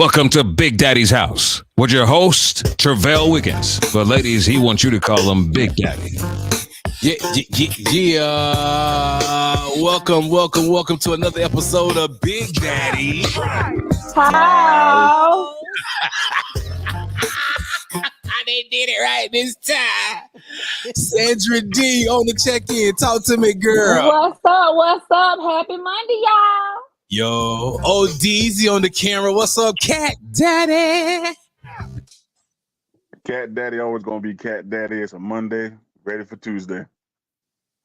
Welcome to Big Daddy's house with your host, Travell Wiggins. But ladies, he wants you to call him Big Daddy. Yeah. Welcome to another episode of Big Daddy. How? They did it right this time. Sandra D on the check-in. Talk to me, girl. What's up? What's up? Happy Monday, y'all. Yo, ODZ on the camera. What's up, Cat Daddy? Cat Daddy always gonna be Cat Daddy. It's a Monday, ready for Tuesday.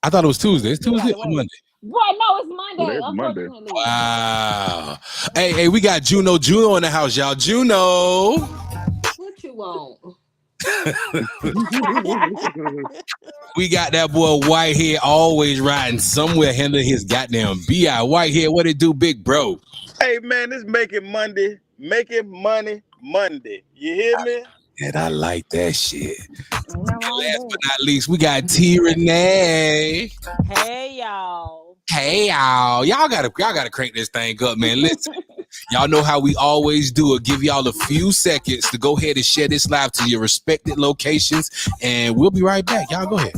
I thought it was Tuesday. It's Tuesday or Monday? What? No, it's Monday. It's Monday. Unfortunately. Wow. Hey, we got Juno in the house, y'all. Juno. What you want? We got that boy Whitehead always riding somewhere handling his goddamn BI. Whitehead, what it do, big bro? Hey man, this making money Monday. You hear me? And I like that shit. Ain't nothing wrong with Last that. but not least, we got T Renee. Hey y'all. Hey y'all gotta crank this thing up, man. Listen, y'all know how we always do it. Give y'all a few seconds to go ahead and share this live to your respected locations, and we'll be right back. Y'all go ahead.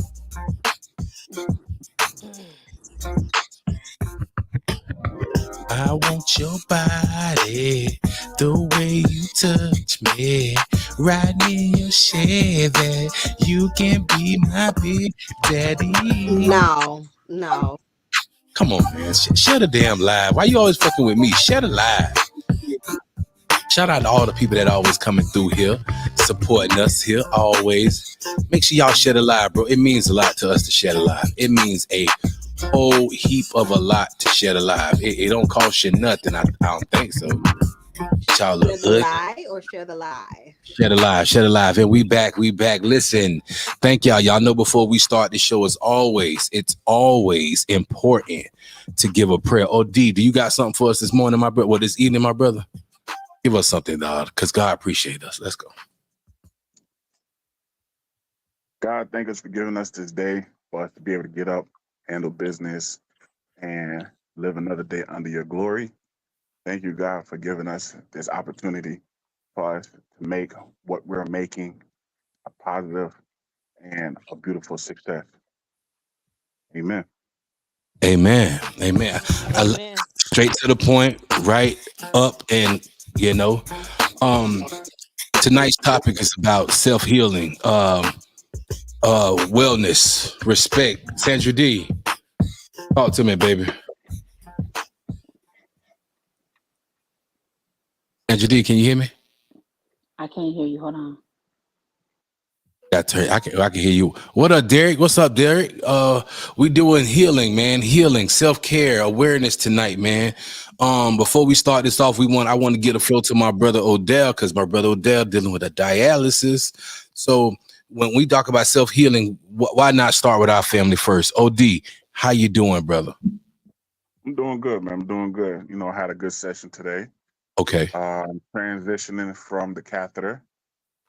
I want your body the way you touch me, riding in your Chevy. You can be my big daddy. No. Come on, man. Share the damn live. Why you always fucking with me? Share the live. Shout out to all the people that always coming through here, supporting us here always. Make sure y'all share the live, bro. It means a lot to us to share the live. It means a whole heap of a lot to share the live. It don't cost you nothing. I don't think so. Y'all look Share the good. lie or share the lie? Share the live. And we back. Listen, thank y'all. Y'all know before we start the show, it's always important to give a prayer. Oh, D, do you got something for us this morning, my brother? Well, this evening, my brother? Give us something, dog, because God appreciates us. Let's go. God, thank us for giving us this day for us to be able to get up, handle business, and live another day under your glory. Thank you, God, for giving us this opportunity for us to make what we're making a positive and a beautiful success. Amen. Amen. Amen. Straight to the point, right up, and tonight's topic is about self-healing, wellness, respect. Sandra D, talk to me, baby. Sandra D, can you hear me? I can't hear you. Hold on. I can hear you. What up, Derek? What's up, Derek? We doing healing, man. Healing, self-care, awareness tonight, man. Before we start this off, I want to get a flow to my brother Odell, because my brother Odell dealing with a dialysis. So when we talk about self-healing, why not start with our family first? OD, how you doing, brother? I'm doing good, man. I'm doing good. You know, I had a good session today. Okay. I'm transitioning from the catheter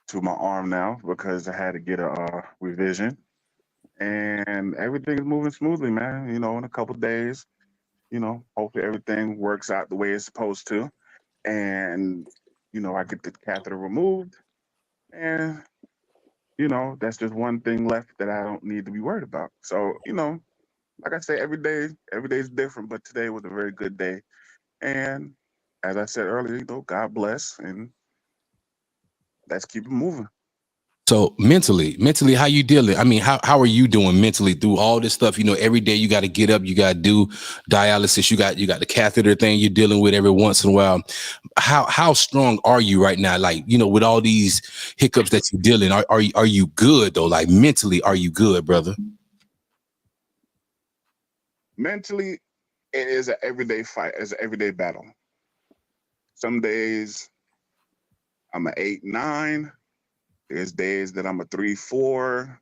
to my arm now because I had to get a revision, and everything is moving smoothly, man. You know, in a couple of days, hopefully everything works out the way it's supposed to, and I get the catheter removed, and that's just one thing left that I don't need to be worried about. So, like I say, every day is different, but today was a very good day, and as I said earlier, God bless, and let's keep it moving. So mentally, how you dealing? I mean, how are you doing mentally through all this stuff? Every day you got to get up, you got to do dialysis, you got the catheter thing you're dealing with every once in a while. How strong are you right now? Like, with all these hiccups that you're dealing, are you good though? Like mentally, are you good, brother? Mentally, it is an everyday fight, it's an everyday battle. Some days I'm an 8-9. There's days that I'm a 3-4.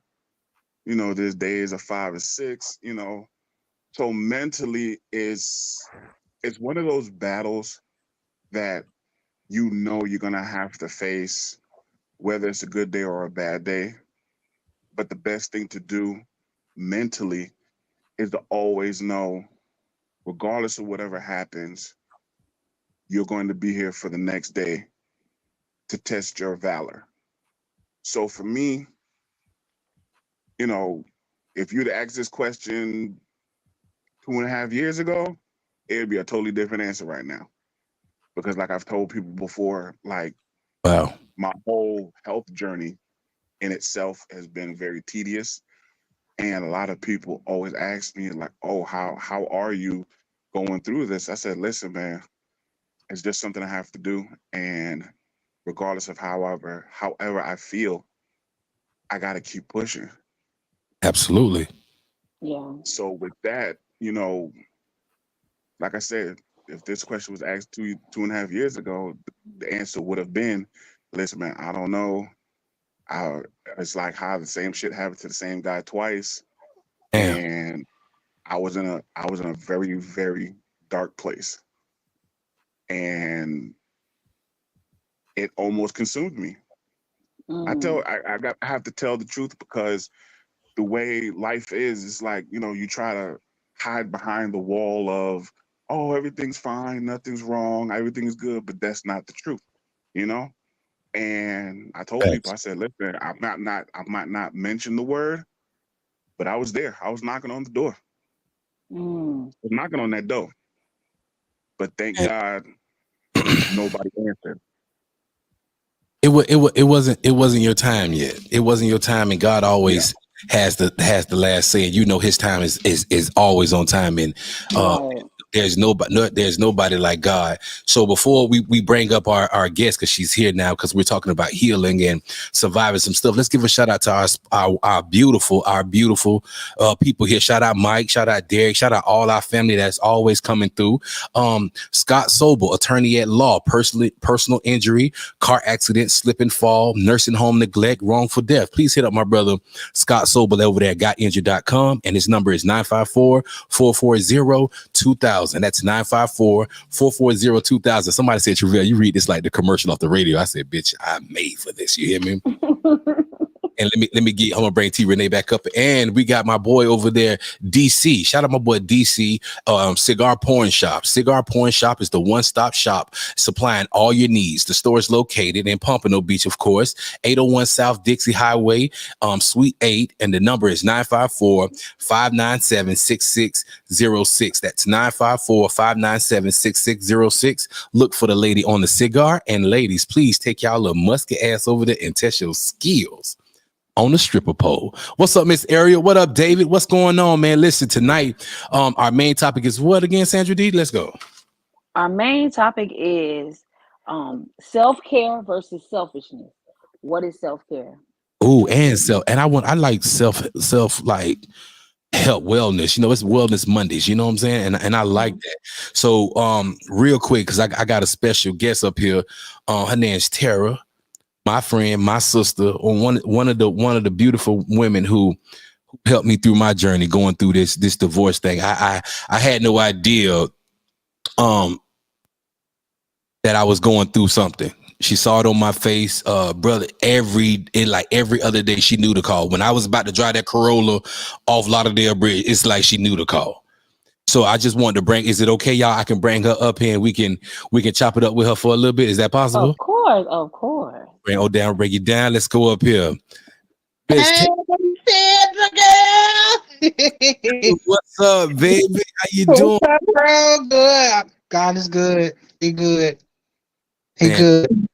There's days of 5 or 6. So mentally, it's one of those battles that you're gonna have to face, whether it's a good day or a bad day. But the best thing to do mentally is to always know, regardless of whatever happens, you're going to be here for the next day. to test your valor. So for me, you know, if you'd asked this question 2.5 years ago, it'd be a totally different answer right now. Because like I've told people before, like Wow. my whole health journey in itself has been very tedious. And a lot of people always ask me like, oh, how are you going through this? I said, listen, man, it's just something I have to do. And regardless of however I feel, I gotta keep pushing. Absolutely. Yeah. So with that, you know, like I said, if this question was asked 2.5 years ago, the answer would have been, listen, man, I don't know. It's like how the same shit happened to the same guy twice. Damn. And I was in a very, very dark place. And it almost consumed me. Mm. I have to tell the truth, because the way life is, it's like, you know, you try to hide behind the wall of, oh, everything's fine, nothing's wrong, everything's good, but that's not the truth, you know? And I told people, I said, listen, I might not mention the word, but I was there. I was knocking on the door. Mm. I was knocking on that door. But thank God nobody answered. It wasn't your time yet. It wasn't your time, and God always has the last say. And you know His time is always on time, and Right. there's nobody like God. So before we bring up our guest, because she's here now, because we're talking about healing and surviving some stuff, let's give a shout out to our beautiful people here. Shout out Mike, shout out Derek, shout out all our family that's always coming through. Scott Sobel, attorney at law, personal injury, car accident, slip and fall, nursing home neglect, wrongful death. Please hit up my brother Scott Sobel over there at gotinjured.com, and his number is 954-440-2000. That's 954-440-2000. Somebody said, Travell, you read this like the commercial off the radio. I said, bitch, I'm made for this. You hear me? And let me get, I'm gonna bring T Renee back up. And we got my boy over there, DC. Shout out my boy DC, Cigar Porn Shop. Cigar Porn Shop is the one-stop shop supplying all your needs. The store is located in Pompano Beach, of course, 801 South Dixie Highway, Suite 8, and the number is 954-597-6606. That's 954-597-6606. Look for the lady on the cigar. And ladies, please take y'all little musky ass over there and test your skills on the stripper pole. What's up, Miss Ariel? What up, David? What's going on, man? Listen, tonight, our main topic is what again, Sandra D? Let's go. Our main topic is self-care versus selfishness. What is self-care? Ooh, and I like self like help wellness. You know, it's Wellness Mondays. You know what I'm saying? And I like that. So, real quick, because I got a special guest up here. Her name's Tara. My friend, my sister, or one of the beautiful women who helped me through my journey going through this divorce thing. I had no idea that I was going through something. She saw it on my face, brother. Every other day, she knew to call. When I was about to drive that Corolla off Lauderdale Bridge, it's like she knew to call. So I just wanted to bring. Is it okay, y'all? I can bring her up here and we can chop it up with her for a little bit. Is that possible? Of course. Bring you down. Let's go up here. Hey, Sandra girl. What's up, baby? How you doing? What's up, bro? Good. God is good. He good. He Man, good.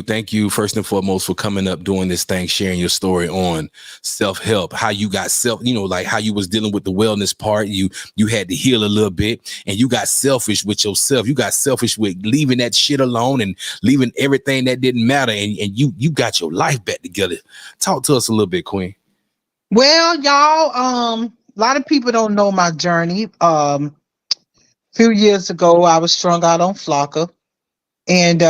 Thank you first and foremost for coming up, doing this thing, sharing your story on self-help, how you got like how you was dealing with the wellness part. You had to heal a little bit, and you got selfish with yourself. You got selfish with leaving that shit alone and leaving everything that didn't matter, and you got your life back together. Talk to us a little bit, Queen. Well, y'all, a lot of people don't know my journey. A few years ago, I was strung out on Flocka, and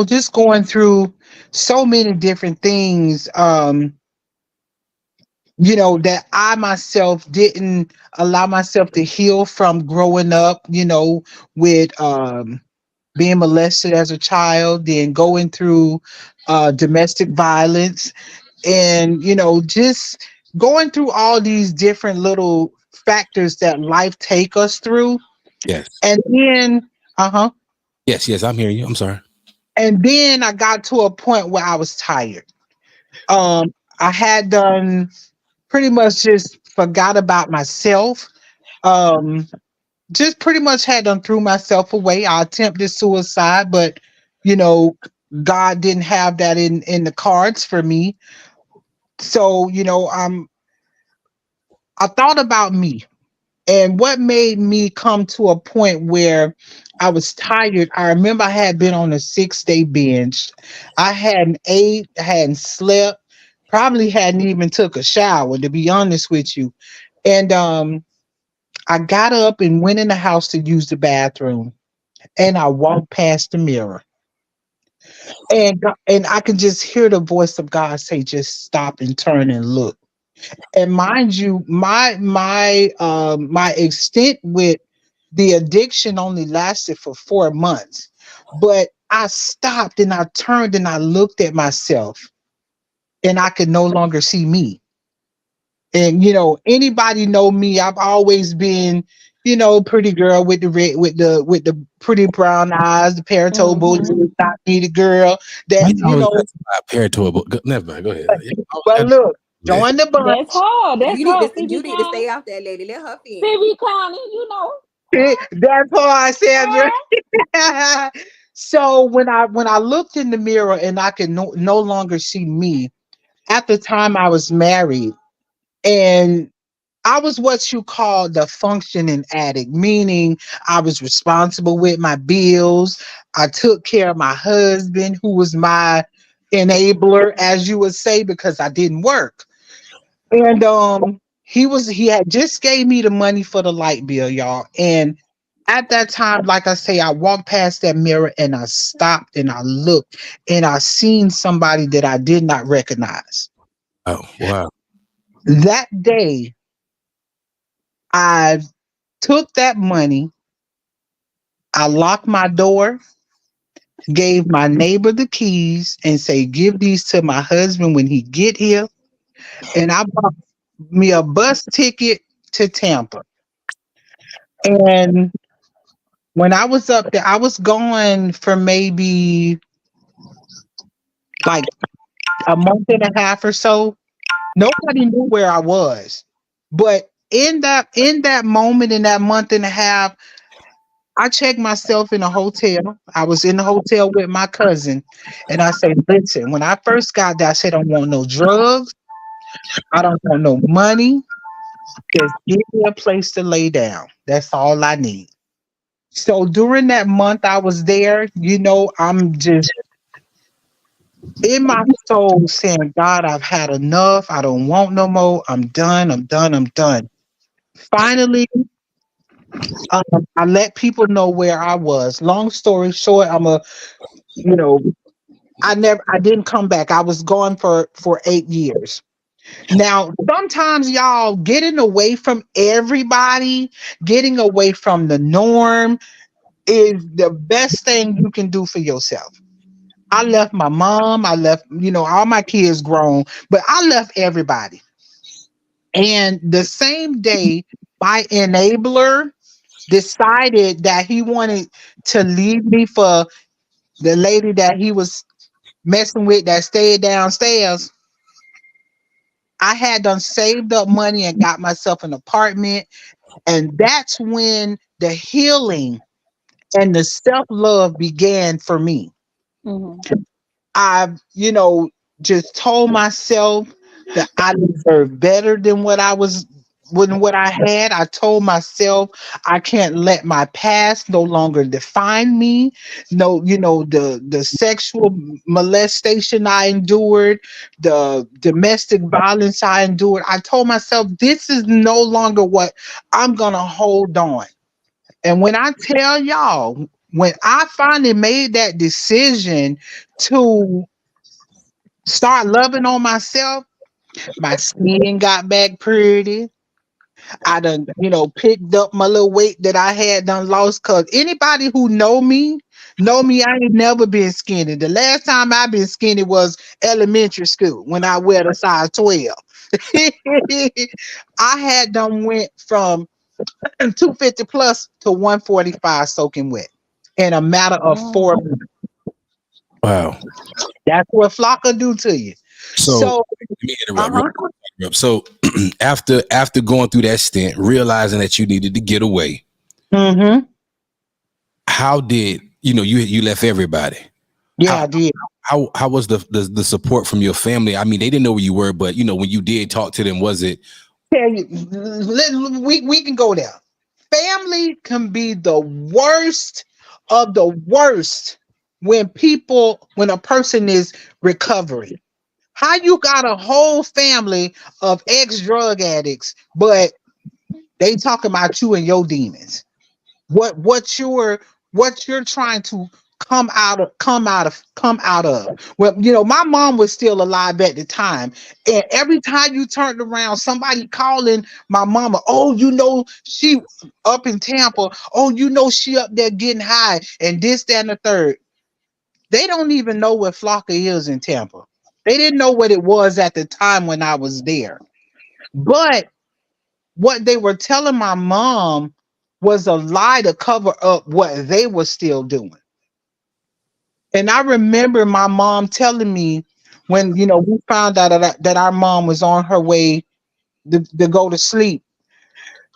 just going through so many different things, that I myself didn't allow myself to heal from growing up, with being molested as a child, then going through domestic violence, and, just going through all these different little factors that life take us through. Yes. And then, Yes, I'm hearing you. I'm sorry. And then I got to a point where I was tired. I had done pretty much just forgot about myself. Um, just pretty much had done threw myself away. I attempted suicide, but you know, God didn't have that in the cards for me. So, I thought about me and what made me come to a point where I was tired. I remember I had been on a 6-day binge. I hadn't ate, hadn't slept, probably hadn't even took a shower, to be honest with you. And I got up and went in the house to use the bathroom, and I walked past the mirror, and I could just hear the voice of God say, "Just stop and turn and look." And mind you, my extent with the addiction only lasted for 4 months, but I stopped and I turned and I looked at myself, and I could no longer see me. And anybody know me, I've always been, pretty girl with the red, with the pretty brown eyes, the paratold booty, Mm-hmm. not me, the girl I that know that's not paratable. Never mind. Go ahead. But look, join the bunch. That's hard. That's hard. You need to stay off that lady. Let her finish. Phoebe Connie, you know. That's hard, Sandra. So when I looked in the mirror and I could no longer see me, at the time I was married, and I was what you call the functioning addict, meaning I was responsible with my bills. I took care of my husband, who was my enabler, as you would say, because I didn't work. And he had just gave me the money for the light bill, y'all. And at that time, like I say, I walked past that mirror and I stopped and I looked and I seen somebody that I did not recognize. Oh, wow. That day, I took that money, I locked my door, gave my neighbor the keys, and say, "Give these to my husband when he get here." And I bought me a bus ticket to Tampa. And when I was up there, I was gone for maybe like a month and a half or so. Nobody knew where I was. But in that moment, in that month and a half, I checked myself in a hotel. I was in the hotel with my cousin, and I said, "Listen, when I first got there, I said, I don't want no drugs. I don't want no money. Just give me a place to lay down. That's all I need." So during that month I was there, I'm just in my soul saying, "God, I've had enough. I don't want no more. I'm done. I'm done. I'm done." Finally, I let people know where I was. Long story short, you know, I didn't come back. I was gone for 8 years. Now, sometimes y'all getting away from everybody, getting away from the norm is the best thing you can do for yourself. I left my mom, I left, all my kids grown, but I left everybody. And the same day, my enabler decided that he wanted to leave me for the lady that he was messing with that stayed downstairs. I had done saved up money and got myself an apartment. And that's when the healing and the self-love began for me. Mm-hmm. I, just told myself that I deserve better than what I had. I told myself I can't let my past no longer define me. No, the sexual molestation I endured, the domestic violence I endured. I told myself this is no longer what I'm gonna hold on. And when I tell y'all, when I finally made that decision to start loving on myself, my skin got back pretty. I done, picked up my little weight that I had done lost. Cause anybody who know me, I ain't never been skinny. The last time I been skinny was elementary school when I wear a size 12. I had done went from 250 plus to 145 soaking wet in a matter of 4 months. Wow. That's what Flocka do to you. So let me interrupt. Uh-huh. So after going through that stint, realizing that you needed to get away, Mm-hmm. how did you left everybody? Yeah, I did. How was the support from your family? I mean, they didn't know where you were, but when you did talk to them, was it? Tell you, we can go there. Family can be the worst of the worst when a person is recovering. How you got a whole family of ex-drug addicts, but they talking about you and your demons? What you're trying to come out of. Well, my mom was still alive at the time, and every time you turned around, somebody calling my mama, oh, she up in Tampa, oh, she up there getting high, and this, that, and the third. They don't even know what Flocka is in Tampa. They didn't know what it was at the time when I was there. But what they were telling my mom was a lie to cover up what they were still doing. And I remember my mom telling me when, we found out that our mom was on her way to go to sleep.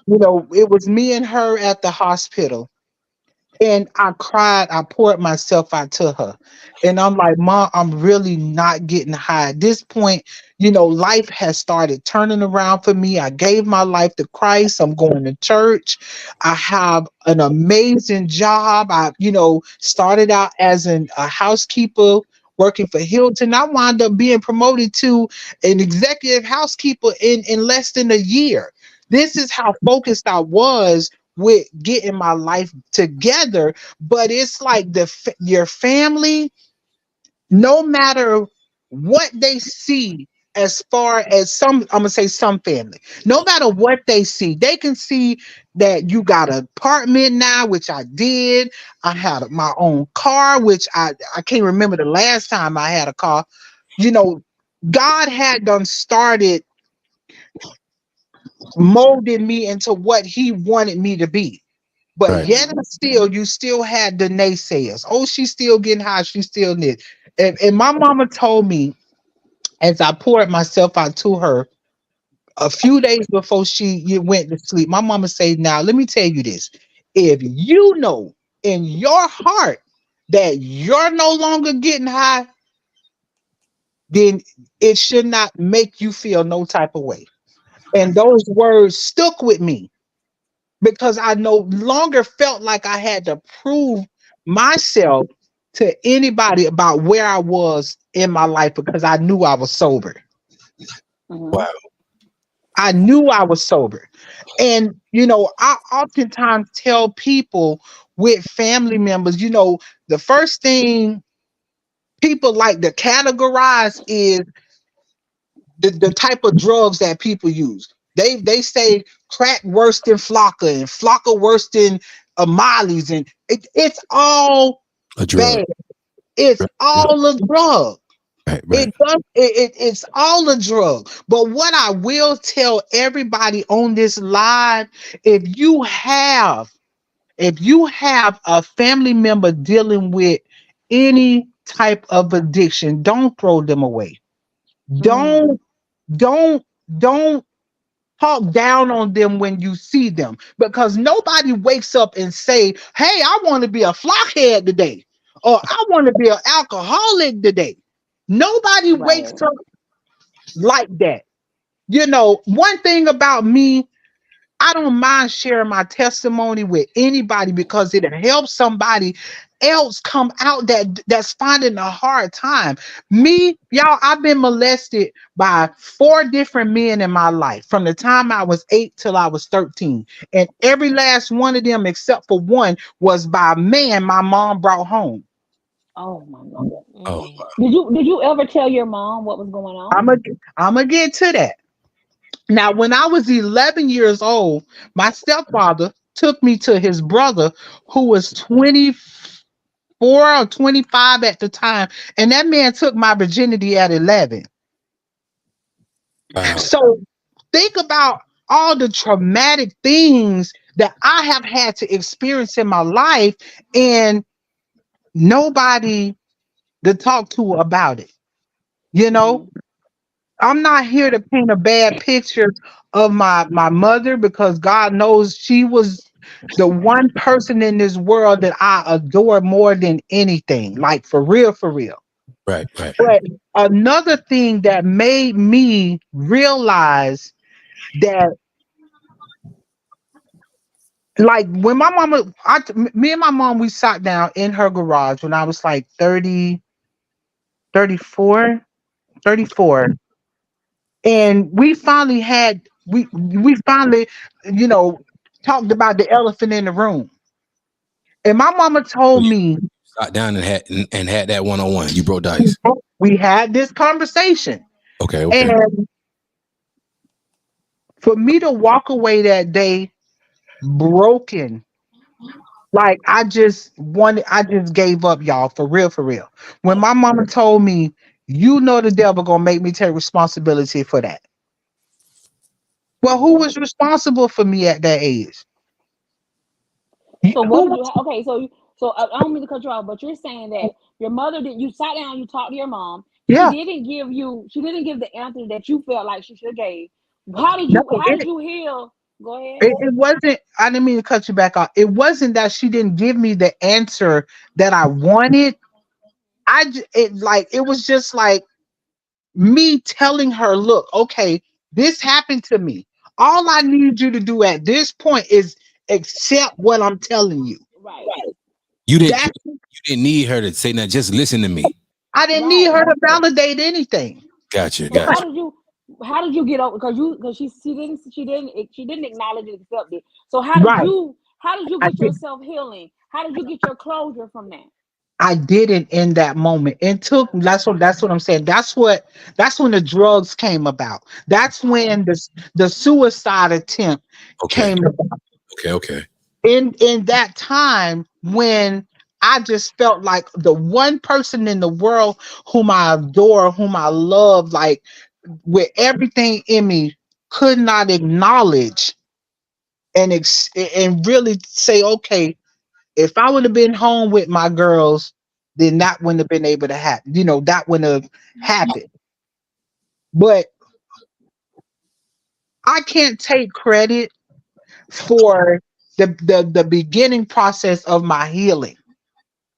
It was me and her at the hospital. And I cried. I poured myself out to her. And I'm like, Mom, I'm really not getting high. At this point, life has started turning around for me. I gave my life to Christ. I'm going to church. I have an amazing job. I, started out as a housekeeper working for Hilton. I wound up being promoted to an executive housekeeper in less than a year. This is how focused I was with getting my life together. But it's like your family, no matter what they see, as far as I'm gonna say some family, no matter what they see, they can see that you got an apartment now, which I did. I had my own car, which I can't remember the last time I had a car. God had done started molding me into what he wanted me to be. But Right. yet and still, you still had the naysayers. Oh, she's still getting high. She's still this. And my mama told me, as I poured myself out to her a few days before she went to sleep, my mama said, now, let me tell you this. If you know in your heart that you're no longer getting high, then it should not make you feel no type of way. And those words stuck with me, because I no longer felt like I had to prove myself to anybody about where I was in my life, because I knew I was sober. Mhm. Wow. I knew I was sober. And, I oftentimes tell people with family members, the first thing people like to categorize is the type of drugs that people use. They say crack worse than Flocka and Flocka worse than Molly's, and it's all A drug. bad. It's all a drug. Right. It's all a drug. But what I will tell everybody on this live, if you have a family member dealing with any type of addiction, don't throw them away. Don't talk down on them when you see them, because nobody wakes up and say, hey, I want to be a flockhead today, or I want to be an alcoholic today. Nobody wakes Right. up like that. One thing about me, I don't mind sharing my testimony with anybody, because it helps somebody else come out that's finding a hard time. Me, y'all, I've been molested by 4 different men in my life from the time I was 8 till I was 13. And every last one of them, except for one, was by a man my mom brought home. Oh my God. Oh, Did you ever tell your mom what was going on? I'm gonna get to that. Now, when I was 11 years old, my stepfather took me to his brother, who was 24 or 25 at the time. And that man took my virginity at 11. wow. So think about all the traumatic things that I have had to experience in my life, and nobody to talk to about it. You know, I'm not here to paint a bad picture of my mother, because God knows she was the one person in this world that I adore more than anything. Like for real, for real. Right. But another thing that made me realize that, like when my mama, me and my mom, we sat down in her garage when I was like 30, 34, 34. And we finally we finally, you know, talked about the elephant in the room. And my mama told me, Sat down and had that 1-on-1. You broke dice. we had this conversation. Okay. And for me to walk away that day broken, like I just gave up, y'all, for real, for real. When my mama told me, you know the devil gonna make me take responsibility for that. Well, who was responsible for me at that age? So what would you? Okay, so I don't mean to cut you off, but you're saying that your mother did. You sat down, you talked to your mom. Yeah. She didn't give the answer that you felt like she should have gave. How did you heal? Go ahead. It wasn't. I didn't mean to cut you back off. It wasn't that she didn't give me the answer that I wanted. It was just like me telling her, look, okay, this happened to me. All I need you to do at this point is accept what I'm telling you. Right. You didn't need her to say nothing. Just listen to me. I didn't need her to validate anything. Gotcha. How did you get over? Because she didn't acknowledge it, accept it. So how did you get yourself healing? How did you get your closure from that? I didn't in that moment. That's what I'm saying. That's when the drugs came about. That's when the suicide attempt came about. Okay. In that time when I just felt like the one person in the world whom I adore, whom I love, like with everything in me, could not acknowledge and really say, okay, if I would have been home with my girls, then that wouldn't have been able to happen. You know, that wouldn't have happened. But I can't take credit for the beginning process of my healing.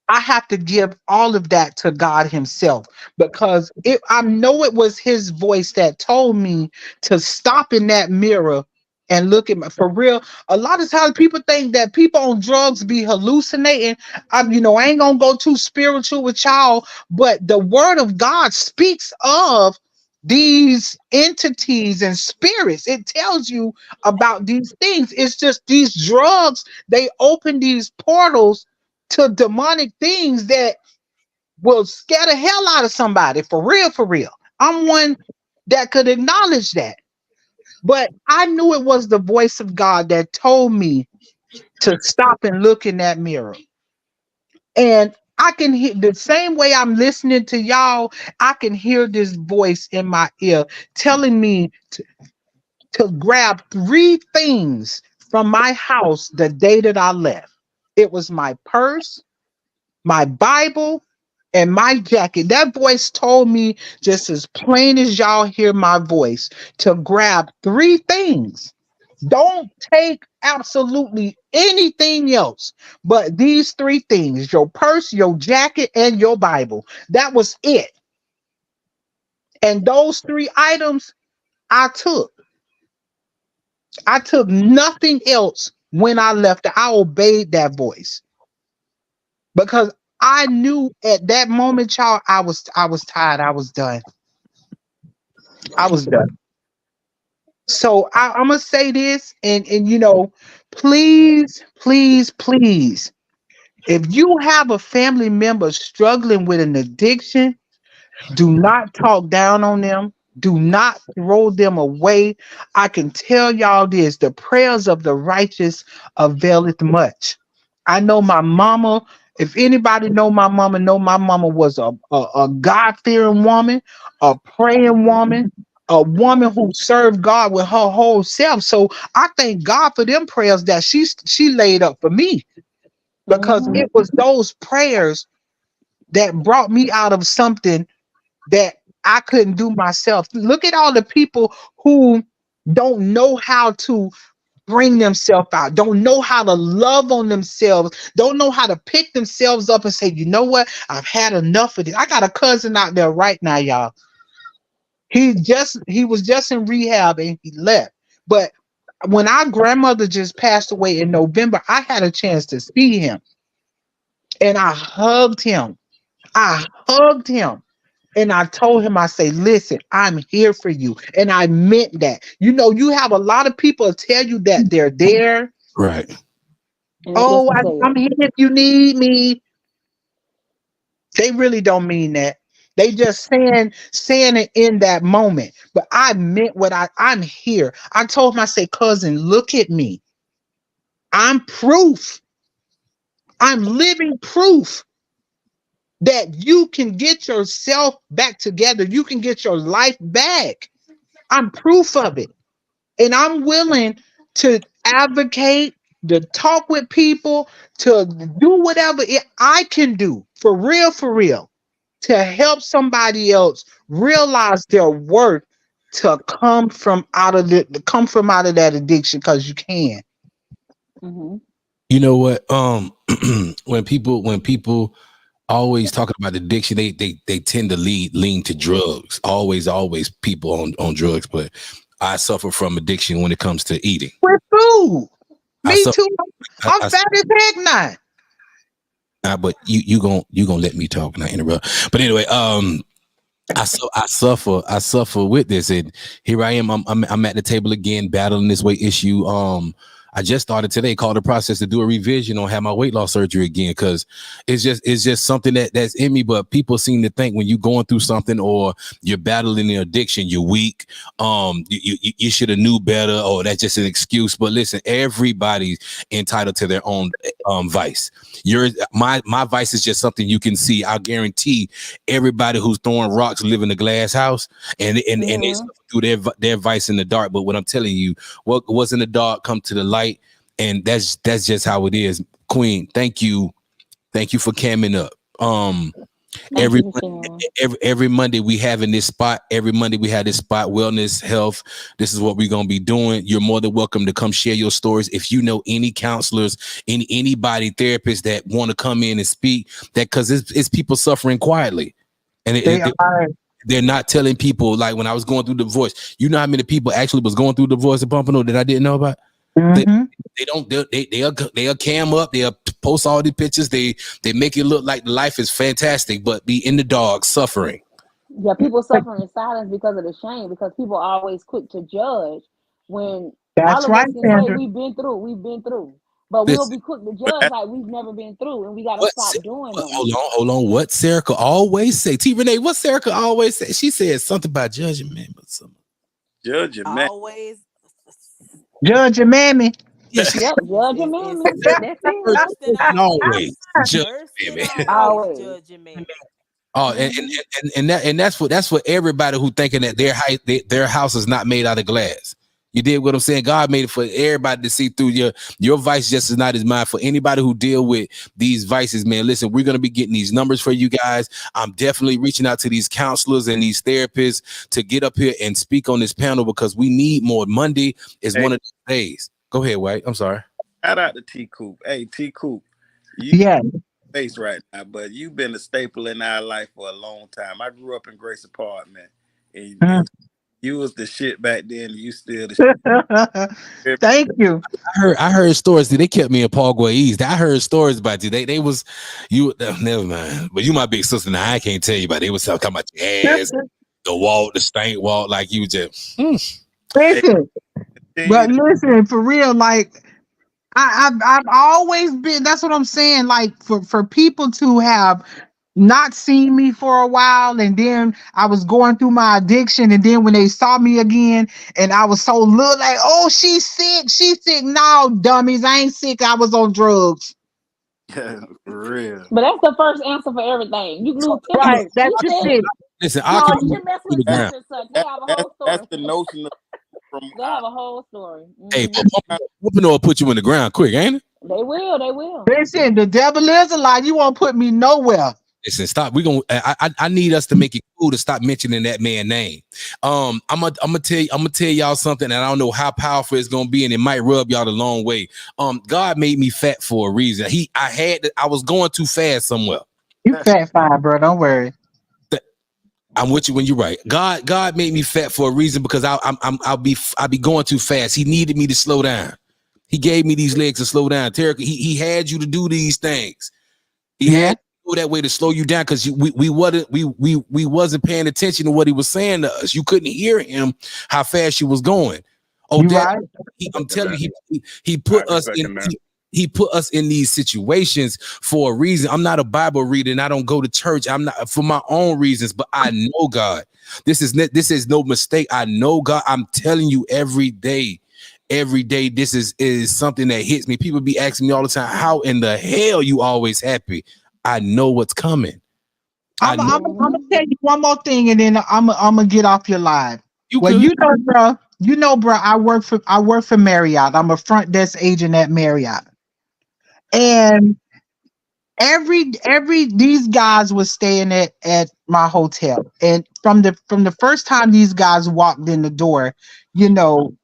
I have to give all of that to God himself, because I know it was his voice that told me to stop in that mirror and look at for real. A lot of times people think that people on drugs be hallucinating. I ain't gonna go too spiritual with y'all, but the word of God speaks of these entities and spirits. It tells you about these things. It's just these drugs, they open these portals to demonic things that will scare the hell out of somebody. For real. I'm one that could acknowledge that. But I knew it was the voice of God that told me to stop and look in that mirror. And I can hear the same way I'm listening to y'all. I can hear this voice in my ear telling me to grab 3 things from my house the day that I left. It was my purse, my Bible, and my jacket. That voice told me, just as plain as y'all hear my voice, to grab 3 things. Don't take absolutely anything else but these 3 things: your purse, your jacket, and your Bible. That was it. And those 3 items I took. I took nothing else when I left. I obeyed that voice, because I knew at that moment, y'all, I was tired. I was done. So I'm gonna say this, and please, if you have a family member struggling with an addiction, do not talk down on them. Do not throw them away. I can tell y'all this: the prayers of the righteous availeth much. I know my mama. If anybody know my mama was a God-fearing woman, a praying woman, a woman who served God with her whole self. So I thank God for them prayers that she laid up for me, because it was those prayers that brought me out of something that I couldn't do myself. Look at all the people who don't know how to bring themselves out, don't know how to love on themselves, don't know how to pick themselves up and say, you know what, I've had enough of this. I got a cousin out there right now, y'all. He was just in rehab and he left. But when our grandmother just passed away in November, I had a chance to see him. And I hugged him. And I told him, I say, listen, I'm here for you. And I meant that. You know, you have a lot of people tell you that they're there. Right. Oh, I'm here if you need me. They really don't mean that. They just saying it in that moment. But I meant what I'm here. I told him, I say, cousin, look at me. I'm proof. I'm living proof that you can get yourself back together. You can get your life back. I'm proof of it. And I'm willing to advocate, to talk with people, to do whatever I can do for real, to help somebody else realize their worth, to come from out of that addiction, because you can. Mm-hmm. You know what? When people always talking about addiction, they tend to lean to drugs. Always people on drugs, but I suffer from addiction when it comes to eating. With food. Me too. I'm fat as heck now. But you gonna let me talk, not interrupt. But anyway, I suffer with this, and here I am. I'm at the table again, battling this weight issue. I just started today, called the process to do a revision on have my weight loss surgery again, because it's just something that's in me. But people seem to think when you're going through something or you're battling an addiction, you're weak. You should have knew better, or that's just an excuse. But listen, everybody's entitled to their own vice. My vice is just something you can see. I guarantee everybody who's throwing rocks live in a glass house, and they suffer through their vice in the dark. But what I'm telling you, what was in the dark come to the light. And that's just how it is. Queen, thank you for camming up. Every Monday we having this spot. Every Monday we have this spot, wellness, health. This is what we're gonna be doing. You're more than welcome to come share your stories. If you know any counselors, anybody, therapists that want to come in and speak, that because it's people suffering quietly, and they're not telling people. Like when I was going through divorce, you know how many people actually was going through divorce at Pompano that I didn't know about. Mm-hmm. They'll cam up, they'll post all the pictures, they make it look like life is fantastic, but be in the dark suffering. Yeah, people suffering in silence because of the shame, because people are always quick to judge when that's all of right, us can say we've been through. But we'll be quick to judge like we've never been through, and we gotta stop doing that. Hold on. What Serica always say? T Renee, what Serica always say? She said something about judging man, but something. Judging man. Always judge your mammy. Yep, judge your mammy. That's it. Always judge mammy. Always judge your mammy. Oh, and that's for everybody who thinking that their house is not made out of glass. You did what I'm saying. God made it for everybody to see through. Your vice just is not as mine. For anybody who deal with these vices, man, listen, we're going to be getting these numbers for you guys. I'm definitely reaching out to these counselors and these therapists to get up here and speak on this panel, because we need more. Monday is one of the days. Go ahead, White. I'm sorry. Shout out to T Coop. Hey, T Coop. Face right now, but you've been a staple in our life for a long time. I grew up in Grace Apartment, and you was the shit back then. You still the shit. Thank you. I heard stories. They kept me in Parkway East. I heard stories about you. They was you. Never mind. But you my big sister. Now I can't tell you about it. They was talking about your ass, the wall, the stank wall. Like you just. Listen, but listen for real. Like I've always been. That's what I'm saying. Like for people to have not seen me for a while, and then I was going through my addiction, and then when they saw me again, and I was so little, like, oh, she's sick. No, dummies, I ain't sick. I was on drugs. Yeah, for real. But that's the first answer for everything. You lose right. That's just it. Listen, no, you mess with such and such. They have a whole story. That's the notion of. They have a whole story. Hey, Pompano will put you in the ground quick, ain't it? They will. Listen, the devil is a lie. You won't put me nowhere. Listen, stop. I need us to make it cool to stop mentioning that man's name. I'm gonna tell y'all something, and I don't know how powerful it's gonna be, and it might rub y'all the long way. God made me fat for a reason. I was going too fast somewhere. You fat fine, bro. Don't worry. I'm with you when you're right. God made me fat for a reason because I'll be going too fast. He needed me to slow down. He gave me these legs to slow down. Tarek, he had you to do these things. He had to go that way to slow you down because we wasn't paying attention to what he was saying to us. You couldn't hear him how fast you was going. Oh, Dad, I'm telling you, he put us in. He put us in these situations for a reason. I'm not a Bible reader and I don't go to church. I'm not for my own reasons, but I know God. This is no mistake. I know God. I'm telling you every day, this is something that hits me. People be asking me all the time, how in the hell you always happy? I know what's coming. I'm gonna tell you one more thing and then I'm gonna get off your line. You know, bro, I work for Marriott. I'm a front desk agent at Marriott. And these guys was staying at my hotel, and from the first time these guys walked in the door, you know,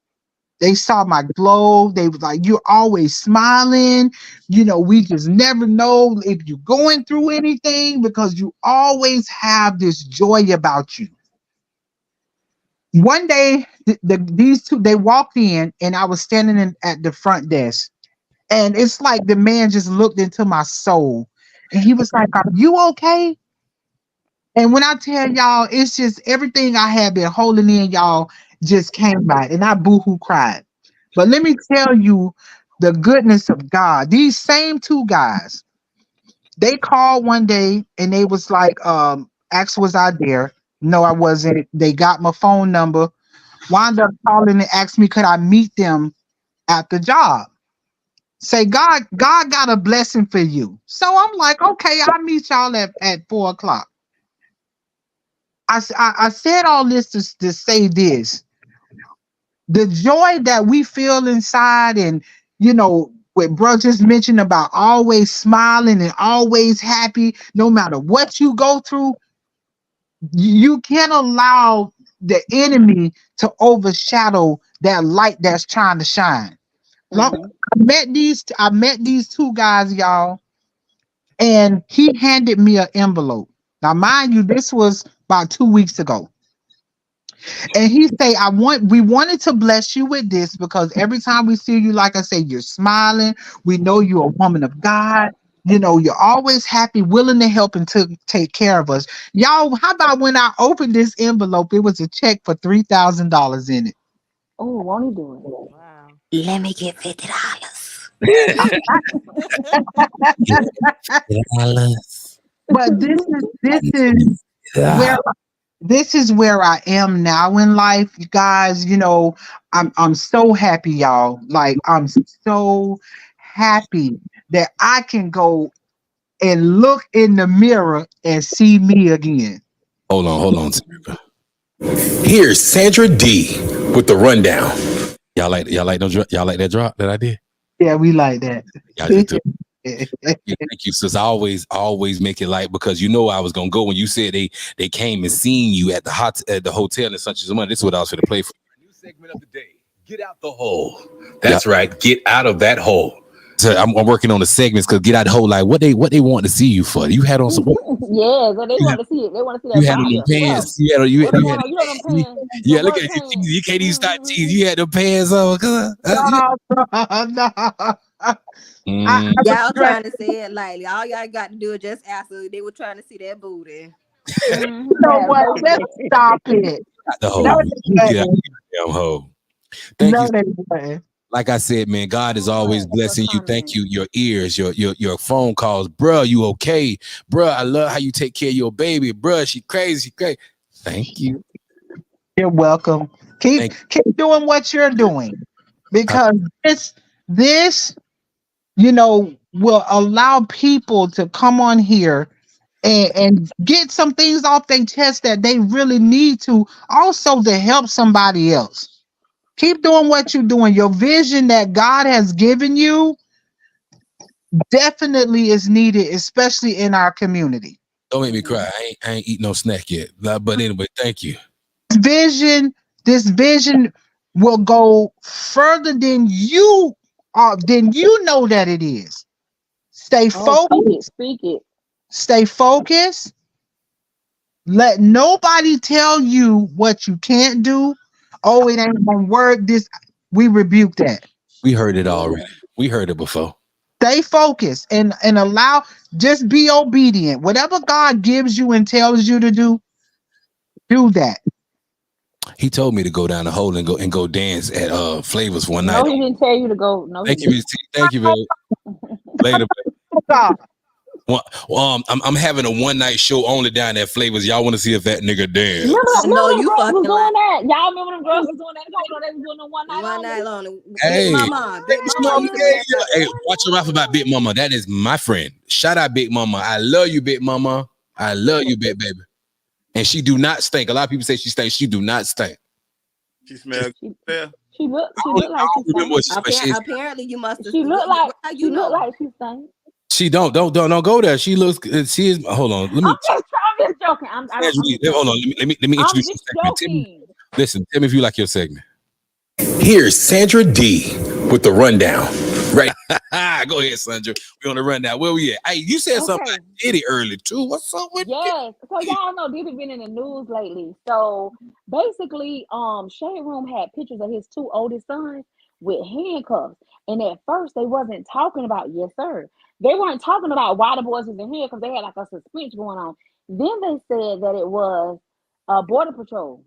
they saw my glow. They was like, "You're always smiling. You know, we just never know if you're going through anything because you always have this joy about you." One day, these two they walked in, and I was standing at the front desk. And it's like the man just looked into my soul and he was like, "Are you okay?" And when I tell y'all, it's just everything I had been holding in, y'all, just came out and I boohoo cried. But let me tell you the goodness of God. These same two guys, they called one day and they was like, Ax, was I there? No, I wasn't. They got my phone number, wound up calling and asked me, could I meet them at the job? Say, God got a blessing for you. So I'm like, okay, I'll meet y'all at 4:00. I said all this to say this. The joy that we feel inside, and you know, what bro just mentioned about always smiling and always happy, no matter what you go through, you can't allow the enemy to overshadow that light that's trying to shine. I met these two guys, y'all, and he handed me an envelope. Now, mind you, this was about 2 weeks ago. And he say, we wanted to bless you with this because every time we see you, like I say, you're smiling. We know you're a woman of God. You know, you're always happy, willing to help and to take care of us. Y'all, how about when I opened this envelope, it was a check for $3,000 in it. Oh, won't he do it? Wow. Let me get $50. But this is where I am now in life, you guys. You know, I'm so happy, y'all. Like, I'm so happy that I can go and look in the mirror and see me again. Hold on. Here's Sandra D with the rundown. Y'all like that drop that I did? Yeah, we like that. Y'all do too. Thank you, sis. I always make it light because you know I was gonna go when you said they came and seen you at the hotel in such as money. This is what I was gonna play for. New segment of the day. Get out the hole. That's right. Get out of that hole. So I'm working on the segments because get out the hole. Like what they want to see you for. You had on some. Yeah, so they want to see it. They want to see that. You had on the pants. Yeah. You had them pants. Yeah, look at you. You can't even stop cheese. You had the pants on. No. Y'all trying to say it lightly. All y'all got to do is just ask her. They were trying to see that booty. You know what? Let's stop it. The hole. Thank you. Like I said, man, God is always blessing you. Thank you. Your ears, your phone calls, bro. You okay, bro? I love how you take care of your baby, bro. She crazy. Thank you. You're welcome. Keep doing what you're doing because this, you know, will allow people to come on here and get some things off their chest that they really need to, also to help somebody else. Keep doing what you're doing. Your vision that God has given you definitely is needed, especially in our community. Don't make me cry. I ain't eat no snack yet. But anyway, thank you. This vision will go further than you know that it is. Stay focused. Speak it. Stay focused. Let nobody tell you what you can't do. Oh, it ain't gonna work. We rebuke that. We heard it already. We heard it before. Stay focused and just be obedient. Whatever God gives you and tells you to do that. He told me to go down the hole and go dance at Flavors one night. No, he didn't tell you to go. No, thank you, thank you, baby. Later. Well, I'm having a one night show only down at Flavors. Y'all want to see if that nigga dance? No, you fucking doing that. Y'all remember them girls was doing that? They was doing them one night long. Hey, hey, watch your mouth about Big Mama. That is my friend. Shout out Big Mama. I love you, Big Mama. I love you, Big Baby. And she do not stink. A lot of people say she stinks. She do not stink. She smells good. She look like she stank. Apparently, you must have. She look like she stank. She don't go there. She looks. She is. Hold on. Let me. I'm just joking. Hold on. Let me introduce you. Listen. Tell me if you like your segment. Here's Sandra D with the rundown. Right. Go ahead, Sandra. We on the rundown. Where we at? Hey, you said something about Diddy early too. What's up with Yes. So y'all know Diddy been in the news lately. So basically, Shade Room had pictures of his two oldest sons with handcuffs. And at first they wasn't talking about they weren't talking about why the boys was in here because they had like a suspension going on. Then they said that it was Border Patrol.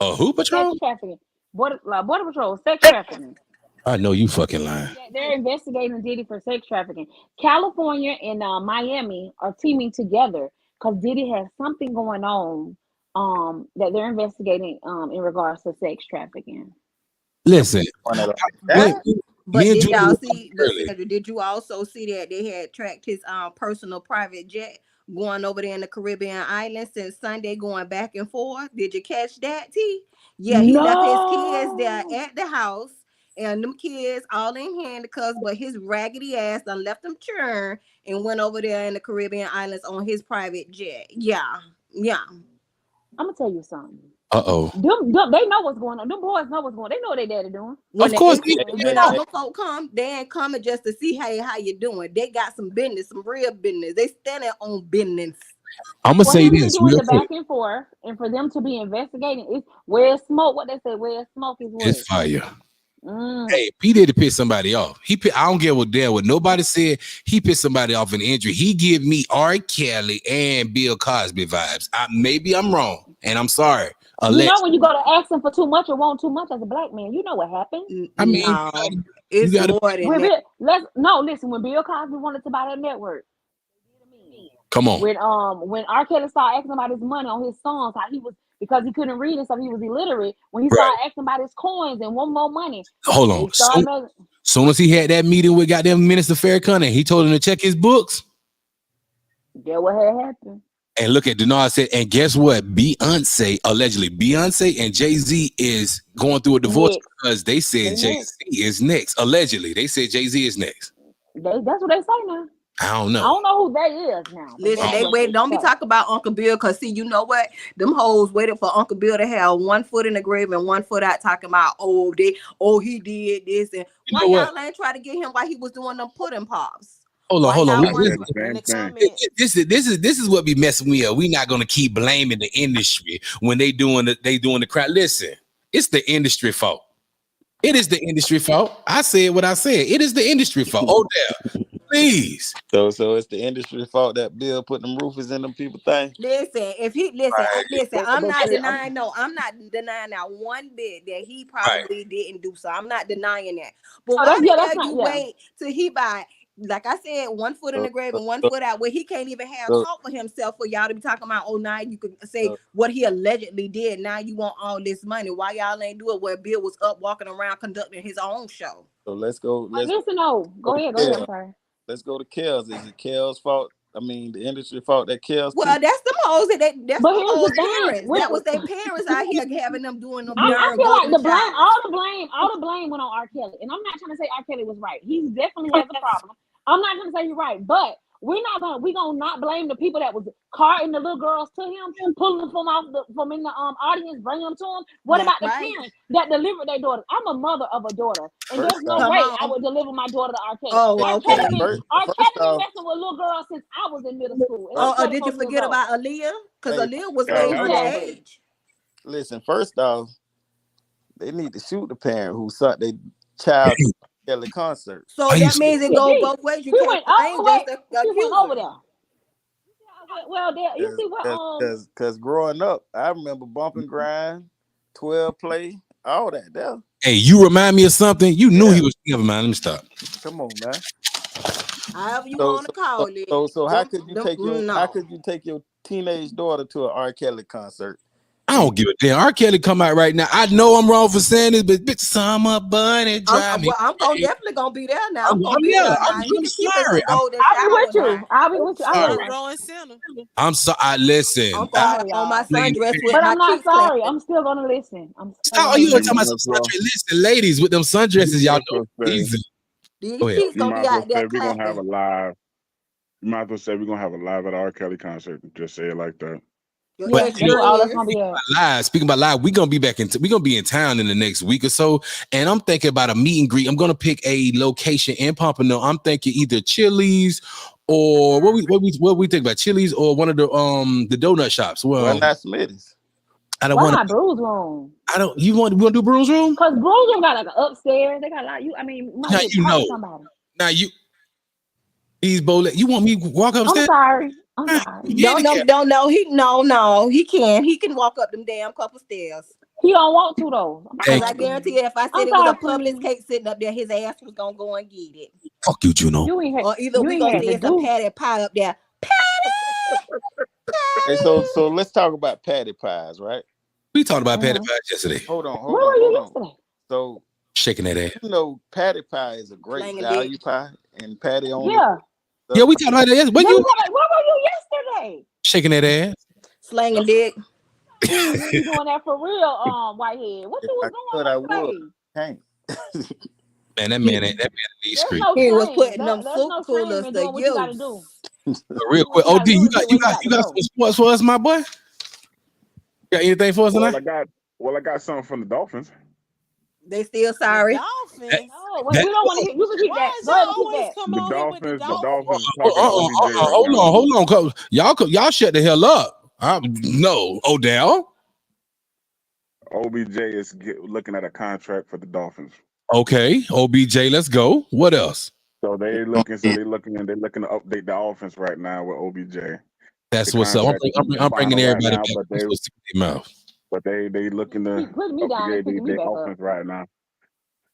Who patrol? Sex trafficking. Border Patrol, sex trafficking. I know you fucking lying. They're investigating Diddy for sex trafficking. California and Miami are teaming together because Diddy has something going on that they're investigating in regards to sex trafficking. Listen, but did y'all see? Did you also see that they had tracked his personal private jet going over there in the Caribbean islands since Sunday, going back and forth? Did you catch that, T? Yeah, he left his kids there at the house, and them kids all in handcuffs, but his raggedy ass done left them churn and went over there in the Caribbean islands on his private jet. Yeah. I'm gonna tell you something. Them, they know what's going on. Them boys know what's going on. They know what their daddy doing. Of course. When all them folk come, they ain't coming just to see how you doing. They got some business, some real business. They standing on business. I'm gonna say this real quick. Back and forth, and for them to be investigating, it's where smoke. What they say, where smoke is where it's fire. Hey, P Diddy pissed somebody off. I don't give a damn what nobody said. He pissed somebody off in the injury. He give me R. Kelly and Bill Cosby vibes. Maybe I'm wrong, and I'm sorry. You know when you go to ask them for too much or want too much as a black man, you know what happened. I mean, it's more than that. Listen. When Bill Cosby wanted to buy that network, come on. When R. Kelly started asking about his money on his songs, how he was because he couldn't read and stuff, he was illiterate. When he started asking about his coins and want more money, hold on. Soon as he had that meeting with goddamn Minister Farrakhan, he told him to check his books. That what had happened. And look at Denard said, and guess what? Allegedly Beyonce and Jay-Z is going through a divorce because they said Jay-Z is next. Allegedly, they said Jay-Z is next. That's what they say now. I don't know. I don't know who that is now. Listen, don't be talking about Uncle Bill, because see, you know what? Them hoes waited for Uncle Bill to have one foot in the grave and one foot out, talking about he did this, and why y'all ain't try to get him while he was doing them pudding pops. Hold on. This is what be messing me up. We not gonna keep blaming the industry when they doing the crap. Listen, it's the industry fault. It is the industry fault. I said what I said. It is the industry fault. Oh damn. Please. So it's the industry fault that Bill put them roofers in them people thing. Listen, I'm not denying. No, I'm not denying that one bit that he probably didn't do. So I'm not denying that. But wait till he buy. Like I said, one foot in the grave and one foot out, where he can't even have talk for himself for y'all to be talking about, now you could say what he allegedly did. Now you want all this money. Why y'all ain't do it where Bill was up walking around conducting his own show? So let's go. Go ahead. I'm sorry. Let's go to Kells. Is it Kells' fault? I mean, the industry fault that Kells. Well, that's the hoes that's the hoes parents. That was their parents out here having them doing them. I feel like all the blame went on R. Kelly. And I'm not trying to say R. Kelly was right. He definitely has a problem. I'm not going to say you're right, but we gonna not blame the people that was carting the little girls to him, pulling them from in the audience, bringing them to him. What That's about the right. parents that delivered their daughter? I'm a mother of a daughter, and First there's no off- way Come I on. would deliver my daughter to R. Kelly. Oh, R. okay. Kelly been off- messing with little girls since I was in middle school. and Oh, I'm did you 34 years forget old. about Aaliyah? Because Hey, Aaliyah was yeah, way hello. her age. listen, first off, they need to shoot the parent who sent their child to the Kelly concert. So Are you that means it Yeah, goes he- both ways. You He can't went blame over just there. the He went over accuser. there. Well, there you see what Cause growing up, I remember Bump and Grind, 12 Play, all that there. Hey, you remind me of something. You knew Yeah. he was. Never mind. Let me stop. Come on, man. However you So- want to call it. So how Them- could you them- take your no. how could you take your teenage daughter to an R. Kelly concert? I don't give a damn. R. Kelly come out right now. I know I'm wrong for saying this, but bitch, summer bunny drive me. I'm definitely gonna be there now. I'm sorry. He I'm can keep us sorry. some golden I'll be showers with you. now. I'll be with you. Sorry. I'm Front row and center. I'm sorry. Listen. I'm sorry, putting on my y'all. sundress with But my I'm not cheeks sorry. clapping. I'm still gonna listen. I'm still Stop. gonna You listen. talking about some sundress? Listen, ladies with them sundresses, y'all know. Easy. These Go ahead. cheeks You gonna might be as well out there say we're gonna have a clapping. live. You might as well say we're gonna have a live at R. Kelly concert. Just say it like that. Your Yeah, ass that's sure all that's is. gonna be at. Live. Speaking about live, we're gonna be in town in the next week or so, and I'm thinking about a meet and greet. I'm gonna pick a location in Pompano. I'm thinking either Chili's or what we think about Chili's or one of the donut shops. Well, Well, not Smitty's. I don't Why want. not Bruce Room? I don't. You want to do Bruce Room? Cause Bruce Room got like an upstairs. They got a lot. Might Now get you talk know. to somebody. Now you. These bowlet. You want me to walk I'm upstairs? sorry. I'm sorry. No. He can walk up them damn couple stairs. He don't want to though. Hey. Because I guarantee you, if I said I'm it was a sorry, Publix Queen. cake sitting up there, his ass was gonna go and get it. Fuck you, Juno. You ain't had. Or either You we ain't gonna had see to it's a do. patty pie up there. Hey, so let's talk about patty pies, right? We talked about patty Mhm. pies yesterday. Hold on. Where were you yesterday? So Shaking that ass. you know, patty pie is a great Slanging value dick. pie, and patty only. Yeah. Yeah, we talked about that yesterday. Where were you yesterday? Shaking that ass? Slanging dick. You doing that for real, Whitehead? What If you I was could, doing I yesterday? would. Can't. Man, that man in these There's streets. no He was shame. putting them There's soup no shame coolers in to doing what you gotta do. use. Real quick. You Oh, gotta D, do you is got do you what got you you got gotta some sports for us, my boy? Got anything for us Well, tonight? I got something from the Dolphins. They still sorry. Dolphins. No, wait, we don't want to hear. You can keep Why that. is Go ahead y'all and keep always that. coming on here with the The Dolphins? Dolphins talking OBJ right Hold now. on. Y'all shut the hell up. No, Odell. OBJ is looking at a contract for the Dolphins. Okay, OBJ. Let's go. What else? So they're looking to update the offense right now with OBJ. That's The what's up. contract is I'm bringing final right everybody now, back. but That's what's in their mouth. they looking to Keep putting me down and upgrade picking me their back up. offense right now.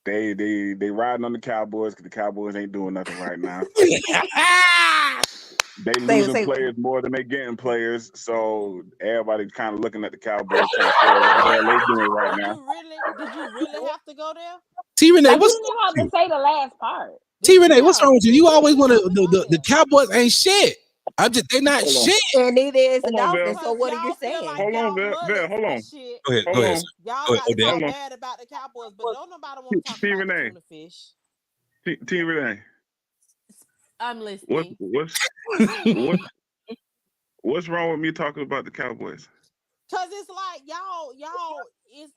They riding on the Cowboys because the Cowboys ain't doing nothing right now. They losing players more than they getting players, so everybody's kind of looking at the Cowboys trying to figure out what the hell they doing right now. Did you really have to go there? T Renee, Like, what's you didn't have to say the last part. T Renee? What's wrong with you? You always want to the Cowboys ain't shit. They're not Hold on. shit. And neither is the Hold on, Dolphins. Bill. So what are Y'all you feel saying? like Hold on, y'all Bill. mullets Hold on. and shit. Go ahead, Hold on. Y'all Go ahead, got to Odell. talk Hold on. bad about the Cowboys, but don't nobody want to talk T. about the Renee. tuna fish. T Renee, I'm listening. what's wrong with me talking about the Cowboys? Cause it's like y'all is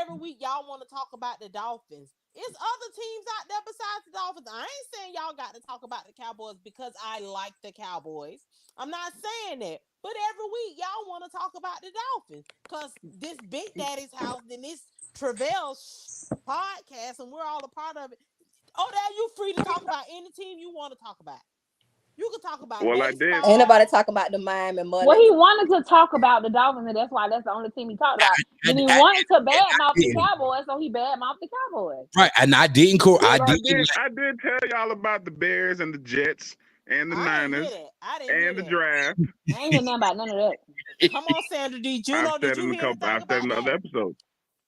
every week y'all want to talk about the Dolphins. It's other teams out there besides the Dolphins. I ain't saying y'all got to talk about the Cowboys because I like the Cowboys. I'm not saying that. But every week y'all want to talk about the Dolphins because this Big Daddy's house, then this Travell podcast, and we're all a part of it. Oh, that you free to talk about any team you want to talk about. You can talk about Well, I baseball. did. Ain't nobody talking about the Miami Money. Well, he wanted to talk about the Dolphins, and that's the only team he talked about. And he wanted to badmouth the Cowboys, so he badmouthed the Cowboys. Right, and I didn't. I did tell y'all about the Bears and the Jets and the Niners and the draft. I ain't hear nothing about none of that. Come on, Sandra D. Juno, I've did said you in hear I've said in other episodes.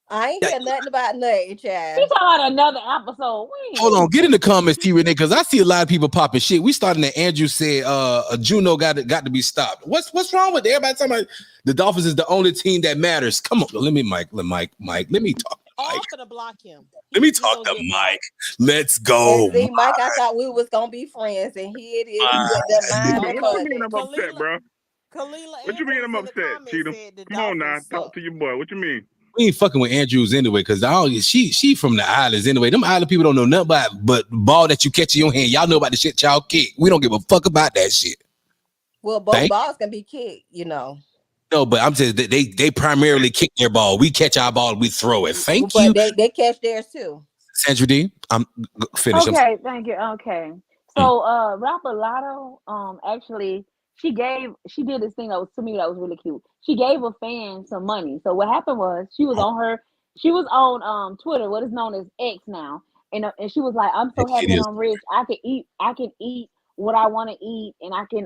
I ain't hear nothing about nothing, child. You talking about another episode? Hold on, get in the comments, T Renee, because I see a lot of people popping shit. We starting at Andrew said Juno got to be stopped. What's wrong with it? Everybody talking about the Dolphins is the only team that matters. Come on, let me talk. all finna block him. Let me talk to Mike. Let's go. See, Mike, I thought we was gonna be friends, and here it is with the mind What and you mean I'm money. upset, bro? What you mean I'm upset, Cheetah? Come on now, talk to your boy. What you mean? We ain't fucking with Andrews anyway, because she from the islands anyway. Them island people don't know nothing about but ball that you catch in your hand. Y'all know about the shit y'all kick. We don't give a fuck about that shit. Well, both balls can be kicked, you know. No, but I'm saying they primarily kick their ball. We catch our ball, we throw it. Thank you. But they catch theirs too. Sandra D, I'm finished. Okay, thank you. Okay. So rapper Lotto, actually she did this thing that was really cute. She gave a fan some money. So what happened was she was on Twitter, what is known as X now. And she was like, I'm so happy that I'm rich. I can eat what I want to eat, and I can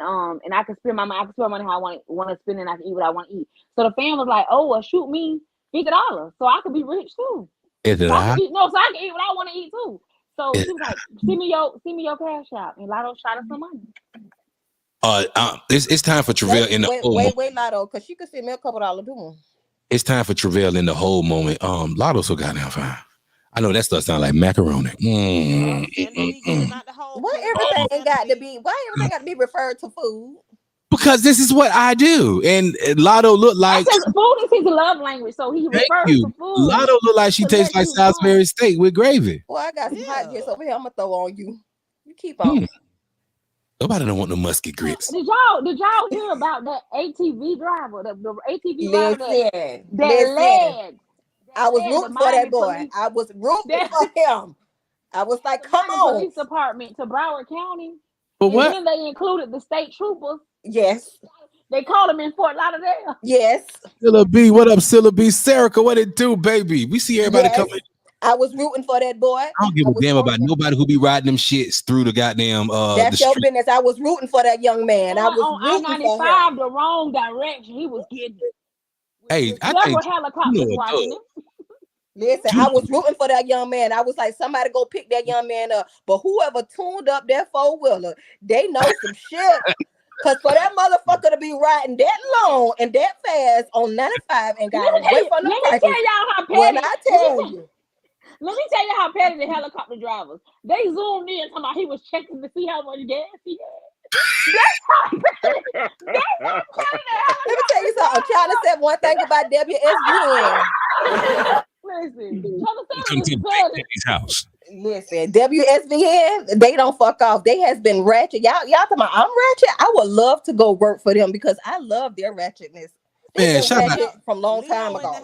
spend my money. I can spend money how I want to spend, and I can eat what I want to eat. So the fan was like, "Oh, well, shoot me $50, so I could be rich too. So I can eat what I want to eat too." So she was like, "Send me your cash out," and Lotto shot us some money. It's time for Travell in the whole moment. Wait, Lotto, because she could send me a couple $2 too. It's time for Travell in the whole moment. Lotto so goddamn fine. I know that stuff sounds like macaroni. Why everything got to be referred to food? Because this is what I do, and Lotto look like food is his love language, so he refers to food. Lotto look like she tastes like Salisbury steak with gravy. Well, I got some hot grits over here. I'm gonna throw on you. You keep on. Nobody don't want no musky grits. Did y'all hear about that ATV driver? The ATV driver that led. I was rooting for that boy. I was rooting for him. I was like, come on. Police department to Broward County. But what? Then they included the state troopers. Yes. They called him in Fort Lauderdale. Yes. Silla B, what up, Silla B? Serica, what it do, baby? We see everybody coming. I was rooting for that boy. I don't give a damn about nobody who be riding them shits through the goddamn that's your business. I was rooting for that young man. I was on I-95 the wrong direction. He was getting it. Hey, I think helicopters watching him. Listen, I was rooting for that young man. I was like, somebody go pick that young man up. But whoever tuned up that 4-wheeler, they know some shit. Because for that motherfucker to be riding that long and that fast on 95 and got away from the Let me tell y'all how petty. When I tell you. Let me tell you how petty the helicopter drivers. They zoomed in talking about he was checking to see how much gas he had. That's how petty. Let me tell you something. China said one thing about WSVN. Listen, WSVN, they don't fuck off. They has been ratchet. Y'all talking about I'm ratchet. I would love to go work for them because I love their ratchetness. Man, shout out from long time ago.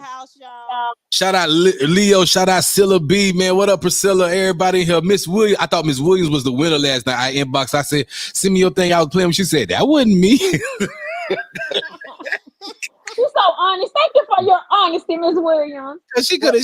Shout out Leo, shout out Silla B, man. What up, Priscilla? Everybody in here. Miss Williams. I thought Miss Williams was the winner last night. I inboxed. I said, send me your thing. I was playing. She said, that wasn't me. You're so honest. Thank you for your honesty, Miss Williams. She could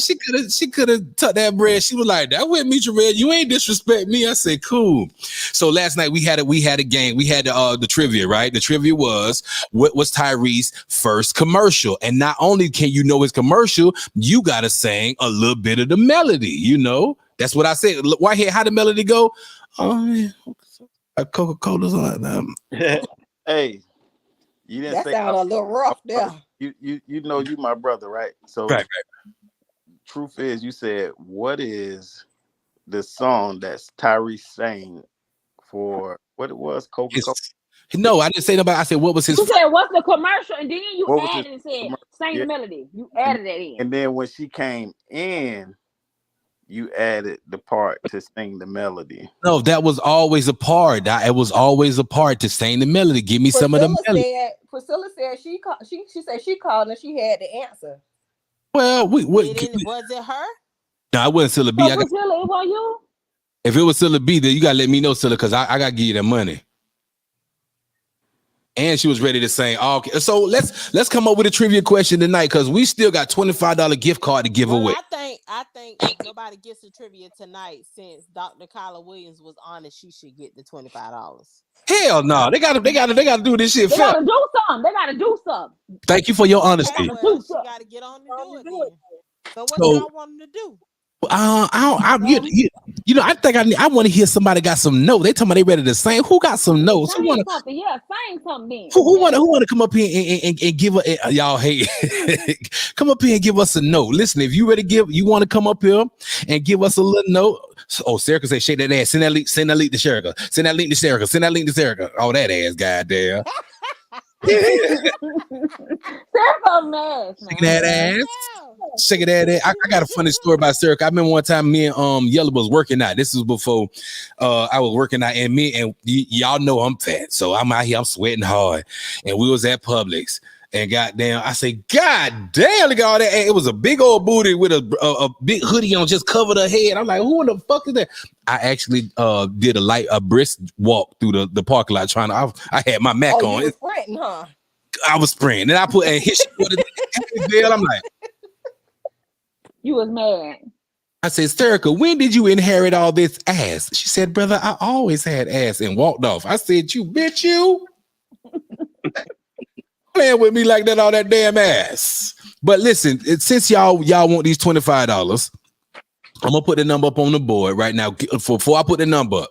have tucked that bread. She was like, that wasn't me, Jarrell. You ain't disrespect me. I said, cool. So last night we had a game. We had the trivia, right? The trivia was, what was Tyrese's first commercial? And not only can you know his commercial, you gotta sing a little bit of the melody. You know, that's what I said. Why here? How the melody go? Oh, man. Coca-Cola's on that. Hey. You didn't that say sound a little rough there. You know you my brother, right? So right. Truth is, you said, what is the song that's Tyrese sang for what it was? Coca-Cola? No, I didn't say nobody. I said, what was his? You said, what's the commercial? And then you added and said, sing the melody. You added that in. And then when she came in, you added the part to sing the melody. No, that was always a part. It was always a part to sing the melody. Give me some of the melody. Priscilla said she said she called and she had the answer. Well, was it her? No, I wasn't Silla B. So Priscilla, it was you? If it was Silla B, then you gotta let me know, Silla, because I gotta give you that money. And she was ready to sing. Okay, so let's come up with a trivia question tonight because we still got $25 gift card to give away. I think if nobody gets the trivia tonight, since Dr. Kyla Williams was honest, she should get the $25. Hell no, they gotta do this shit. They gotta do something. Thank you for your honesty. Well, she gotta get on and do it. So what y'all want them to do? I think I want to hear somebody got some notes. They talking about they ready to sing. Who got some notes? Sing something, yeah, sing something. Who want to come up here and give a y'all hate come up here and give us a note. Listen, if you ready to you want to come up here and give us a little note. Oh, Serica said, shake that ass. Send that link to Serica. Send that link to Serica. Oh, that ass, goddamn. Serica mad. Shaking that ass. Shaking that ass. I got a funny story about Serica. I remember one time me and Yellow was working out. This was before I was working out, and y'all know I'm fat, so I'm out here, I'm sweating hard, and we was at Publix. And goddamn, I say, God damn, look at all that. It was a big old booty with a big hoodie on, just covered her head. I'm like, who in the fuck is that? I actually did a brisk walk through the parking lot trying to. I had my Mac on. You was sprinting, huh? I was sprinting, and I put and hit you. I'm like, you was mad. I said, Serica, when did you inherit all this ass? She said, brother, I always had ass, and walked off. I said, you bitch, you. Playing with me like that, all that damn ass. But listen, since y'all want these $25, I'm gonna put the number up on the board right now. Before I put the number up,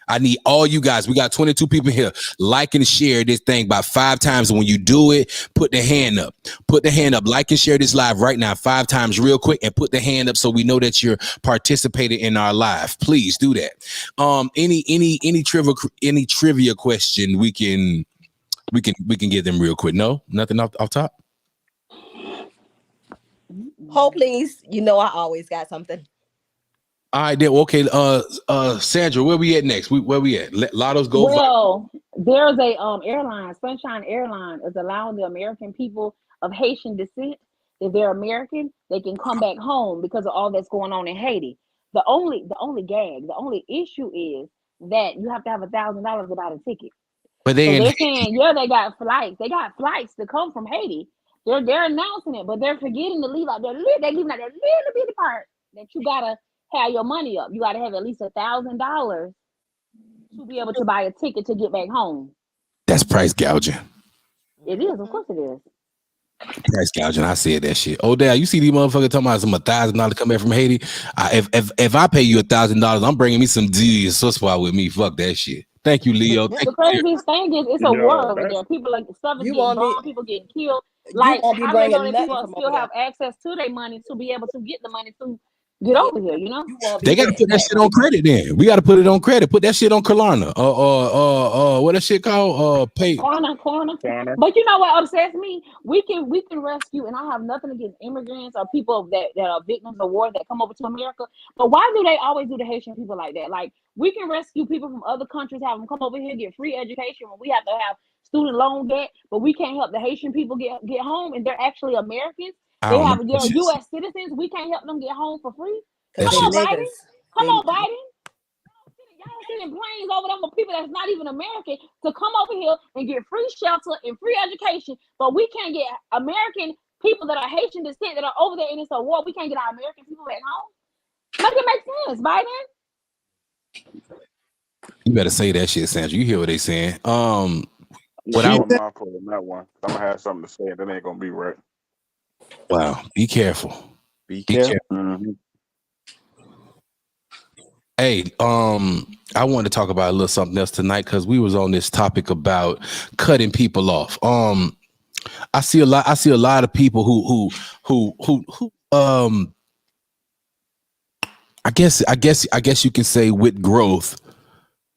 I need all you guys. We got 22 people here. Like and share this thing by 5 times. And when you do it, put the hand up. Put the hand up. Like and share this live right now 5 times real quick, and put the hand up so we know that you're participating in our live. Please do that. Any trivia question we can get them real quick. No, nothing off top. Hope, please. You know I always got something. All right, then. Okay, Sandra, where we at next? Where we at? Let Lotto's go. Well, there's a airline, Sunshine Airline, is allowing the American people of Haitian descent, if they're American, they can come back home because of all that's going on in Haiti. The only issue is that you have to have $1,000 to buy a ticket. But they're saying, yeah, they got flights. They got flights to come from Haiti. They're announcing it, but they're forgetting to leave out they're leaving out that little bitty part that you gotta have your money up. You gotta have at least $1,000 to be able to buy a ticket to get back home. That's price gouging. It is, of course it is. Price gouging. I said that shit. Oh, Dad, you see these motherfuckers talking about some $1,000 to come back from Haiti? If I pay you $1,000, I'm bringing me some D and Suswa with me. Fuck that shit. Thank you, Leo. The craziest thing is it's a war over there. People like stuff is getting bombed, people getting killed. Like how they know that people still have access to their money to be able to get the money to get over here, you know? They gotta put that shit on credit then. We gotta put it on credit. Put that shit on Klarna. What that shit called? Pay. Klarna. But you know what upsets me? We can rescue, and I have nothing against immigrants or people that are victims of war that come over to America. But why do they always do the Haitian people like that? Like we can rescue people from other countries, have them come over here, get free education when we have to have student loan debt, but we can't help the Haitian people get home, and they're actually Americans. They're U.S. citizens. We can't help them get home for free. Come on, Biden. Come on, Biden. Y'all sending planes over there for people that's not even American to come over here and get free shelter and free education, but we can't get American people that are Haitian descent that are over there and it's a war. We can't get our American people back home. Make it make sense, Biden. You better say that shit, Sandra. You hear what they saying? What I'm mindful on that one. I'm gonna have something to say, and that ain't gonna be right. Wow, be careful. Be careful. Mm-hmm. Hey, I wanted to talk about a little something else tonight because we was on this topic about cutting people off. I see a lot of people who I guess you can say with growth,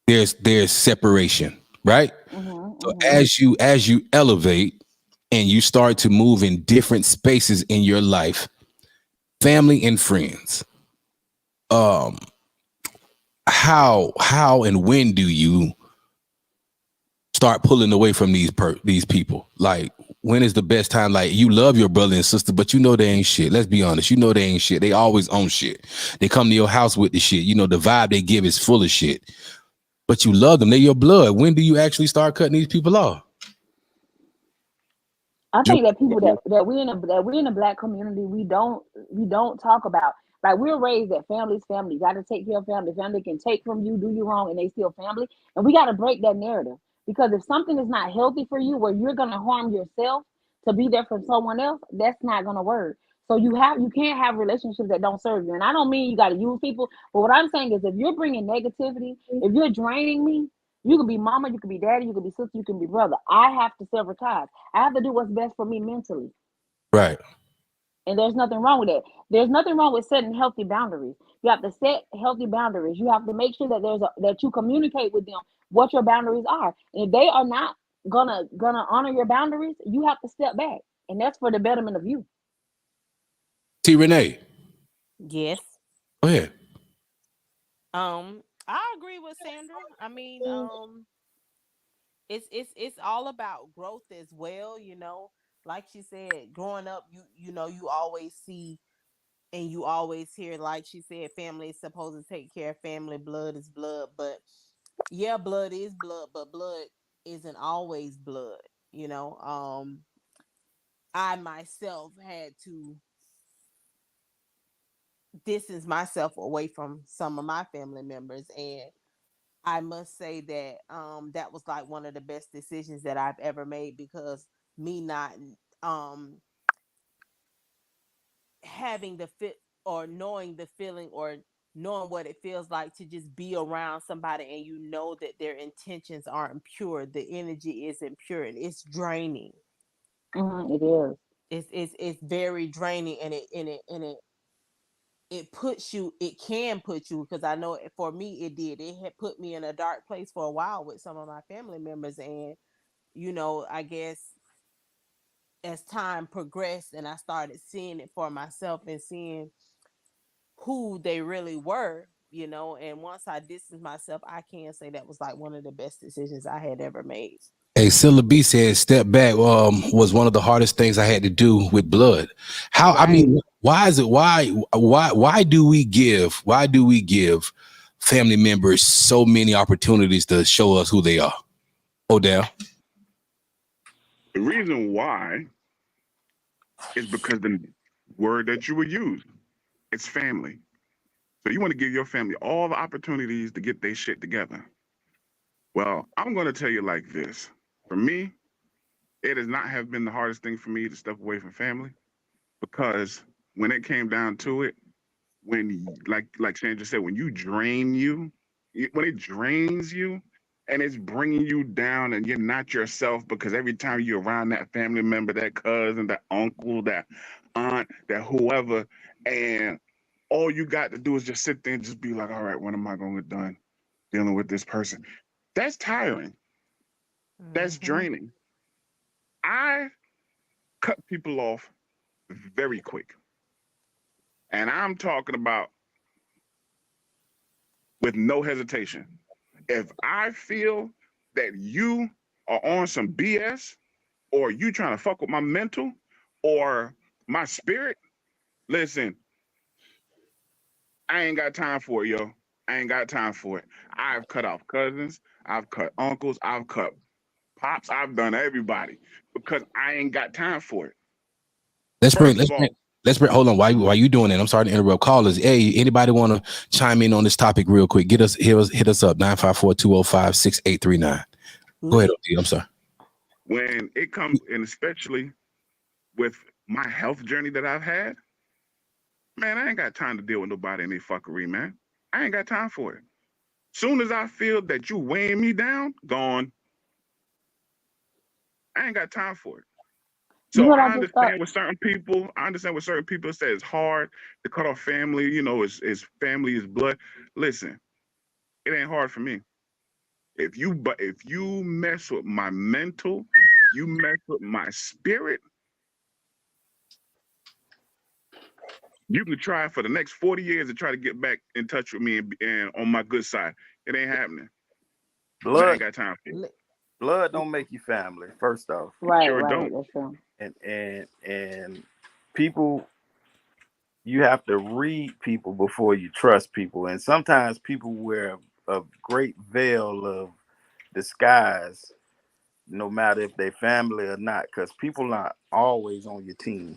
there's separation, right? So as you elevate and you start to move in different spaces in your life, family and friends, how and when do you start pulling away from these people? Like, when is the best time? Like, you love your brother and sister, but you know they ain't shit. Let's be honest. You know they ain't shit. They always own shit. They come to your house with the shit. You know, the vibe they give is full of shit. But you love them. They're your blood. When do you actually start cutting these people off? I think that people that we in a black community, we don't talk about. Like, we're raised that family's family. You got to take care of family. Family can take from you, do you wrong, and they still family. And we got to break that narrative, because if something is not healthy for you, where you're gonna harm yourself to be there for someone else, that's not gonna work. So you can't have relationships that don't serve you. And I don't mean you got to use people, but what I'm saying is if you're bringing negativity, if you're draining me, you can be mama, you can be daddy, you can be sister, you can be brother. I have to sever ties. I have to do what's best for me mentally. Right. And there's nothing wrong with that. There's nothing wrong with setting healthy boundaries. You have to set healthy boundaries. You have to make sure that that you communicate with them what your boundaries are. And if they are not gonna honor your boundaries, you have to step back. And that's for the betterment of you. T. Renee. Yes. Go ahead. I agree with Sandra. I mean, it's all about growth as well, you know. Like she said, growing up, you know, you always see and you always hear, like she said, family is supposed to take care of family, blood is blood. But yeah, blood is blood, but blood isn't always blood, you know. I myself had to distance myself away from some of my family members, and I must say that that was like one of the best decisions that I've ever made, because me not having the fit or knowing the feeling or knowing what it feels like to just be around somebody and you know that their intentions aren't pure, the energy isn't pure, and it's draining. It is. It's very draining, and it puts you, it can put you, because I know for me it had put me in a dark place for a while with some of my family members. And you know, I guess as time progressed and I started seeing it for myself and seeing who they really were, you know, and once I distanced myself, I can say that was like one of the best decisions I had ever made. Hey, Silla B said, "Step back was one of the hardest things I had to do with blood." How? Right. I mean, why is it? Why do we give family members so many opportunities to show us who they are? Odell. The reason why is because the word that you would use, it's family. So you want to give your family all the opportunities to get their shit together. Well, I'm going to tell you like this. For me, it has not have been the hardest thing for me to step away from family, because when it came down to it, when like Sandra said, when you drain when it drains you and it's bringing you down and you're not yourself, because every time you're around that family member, that cousin, that uncle, that aunt, that whoever, and all you got to do is just sit there and just be like, all right, when am I going to get done dealing with this person? That's tiring. That's draining. I cut people off very quick. And I'm talking about with no hesitation. If I feel that you are on some BS, or you trying to fuck with my mental or my spirit, listen, I ain't got time for it, yo. I ain't got time for it. I've cut off cousins, I've cut uncles, I've cut pops, I've done everybody, because I ain't got time for it. Let's bring. Hold on. Why you doing that? I'm sorry to interrupt. Callers. Hey, anybody want to chime in on this topic real quick? Hit us up 954-205-6839. Go ahead, OD. I'm sorry. When it comes, and especially with my health journey that I've had, man, I ain't got time to deal with nobody in their fuckery, man. I ain't got time for it. Soon as I feel that you weighing me down, gone. I ain't got time for it. So I understand with certain people, it say it's hard to cut off family. You know, it's family is blood. Listen, it ain't hard for me. If you mess with my mental, you mess with my spirit, you can try for the next 40 years to try to get back in touch with me and on my good side. It ain't happening. I ain't got time for it. Blood don't make you family, first off. Right, sure right. Don't. That's true. And people, you have to read people before you trust people. And sometimes people wear a great veil of disguise, no matter if they family or not, because people not always on your team.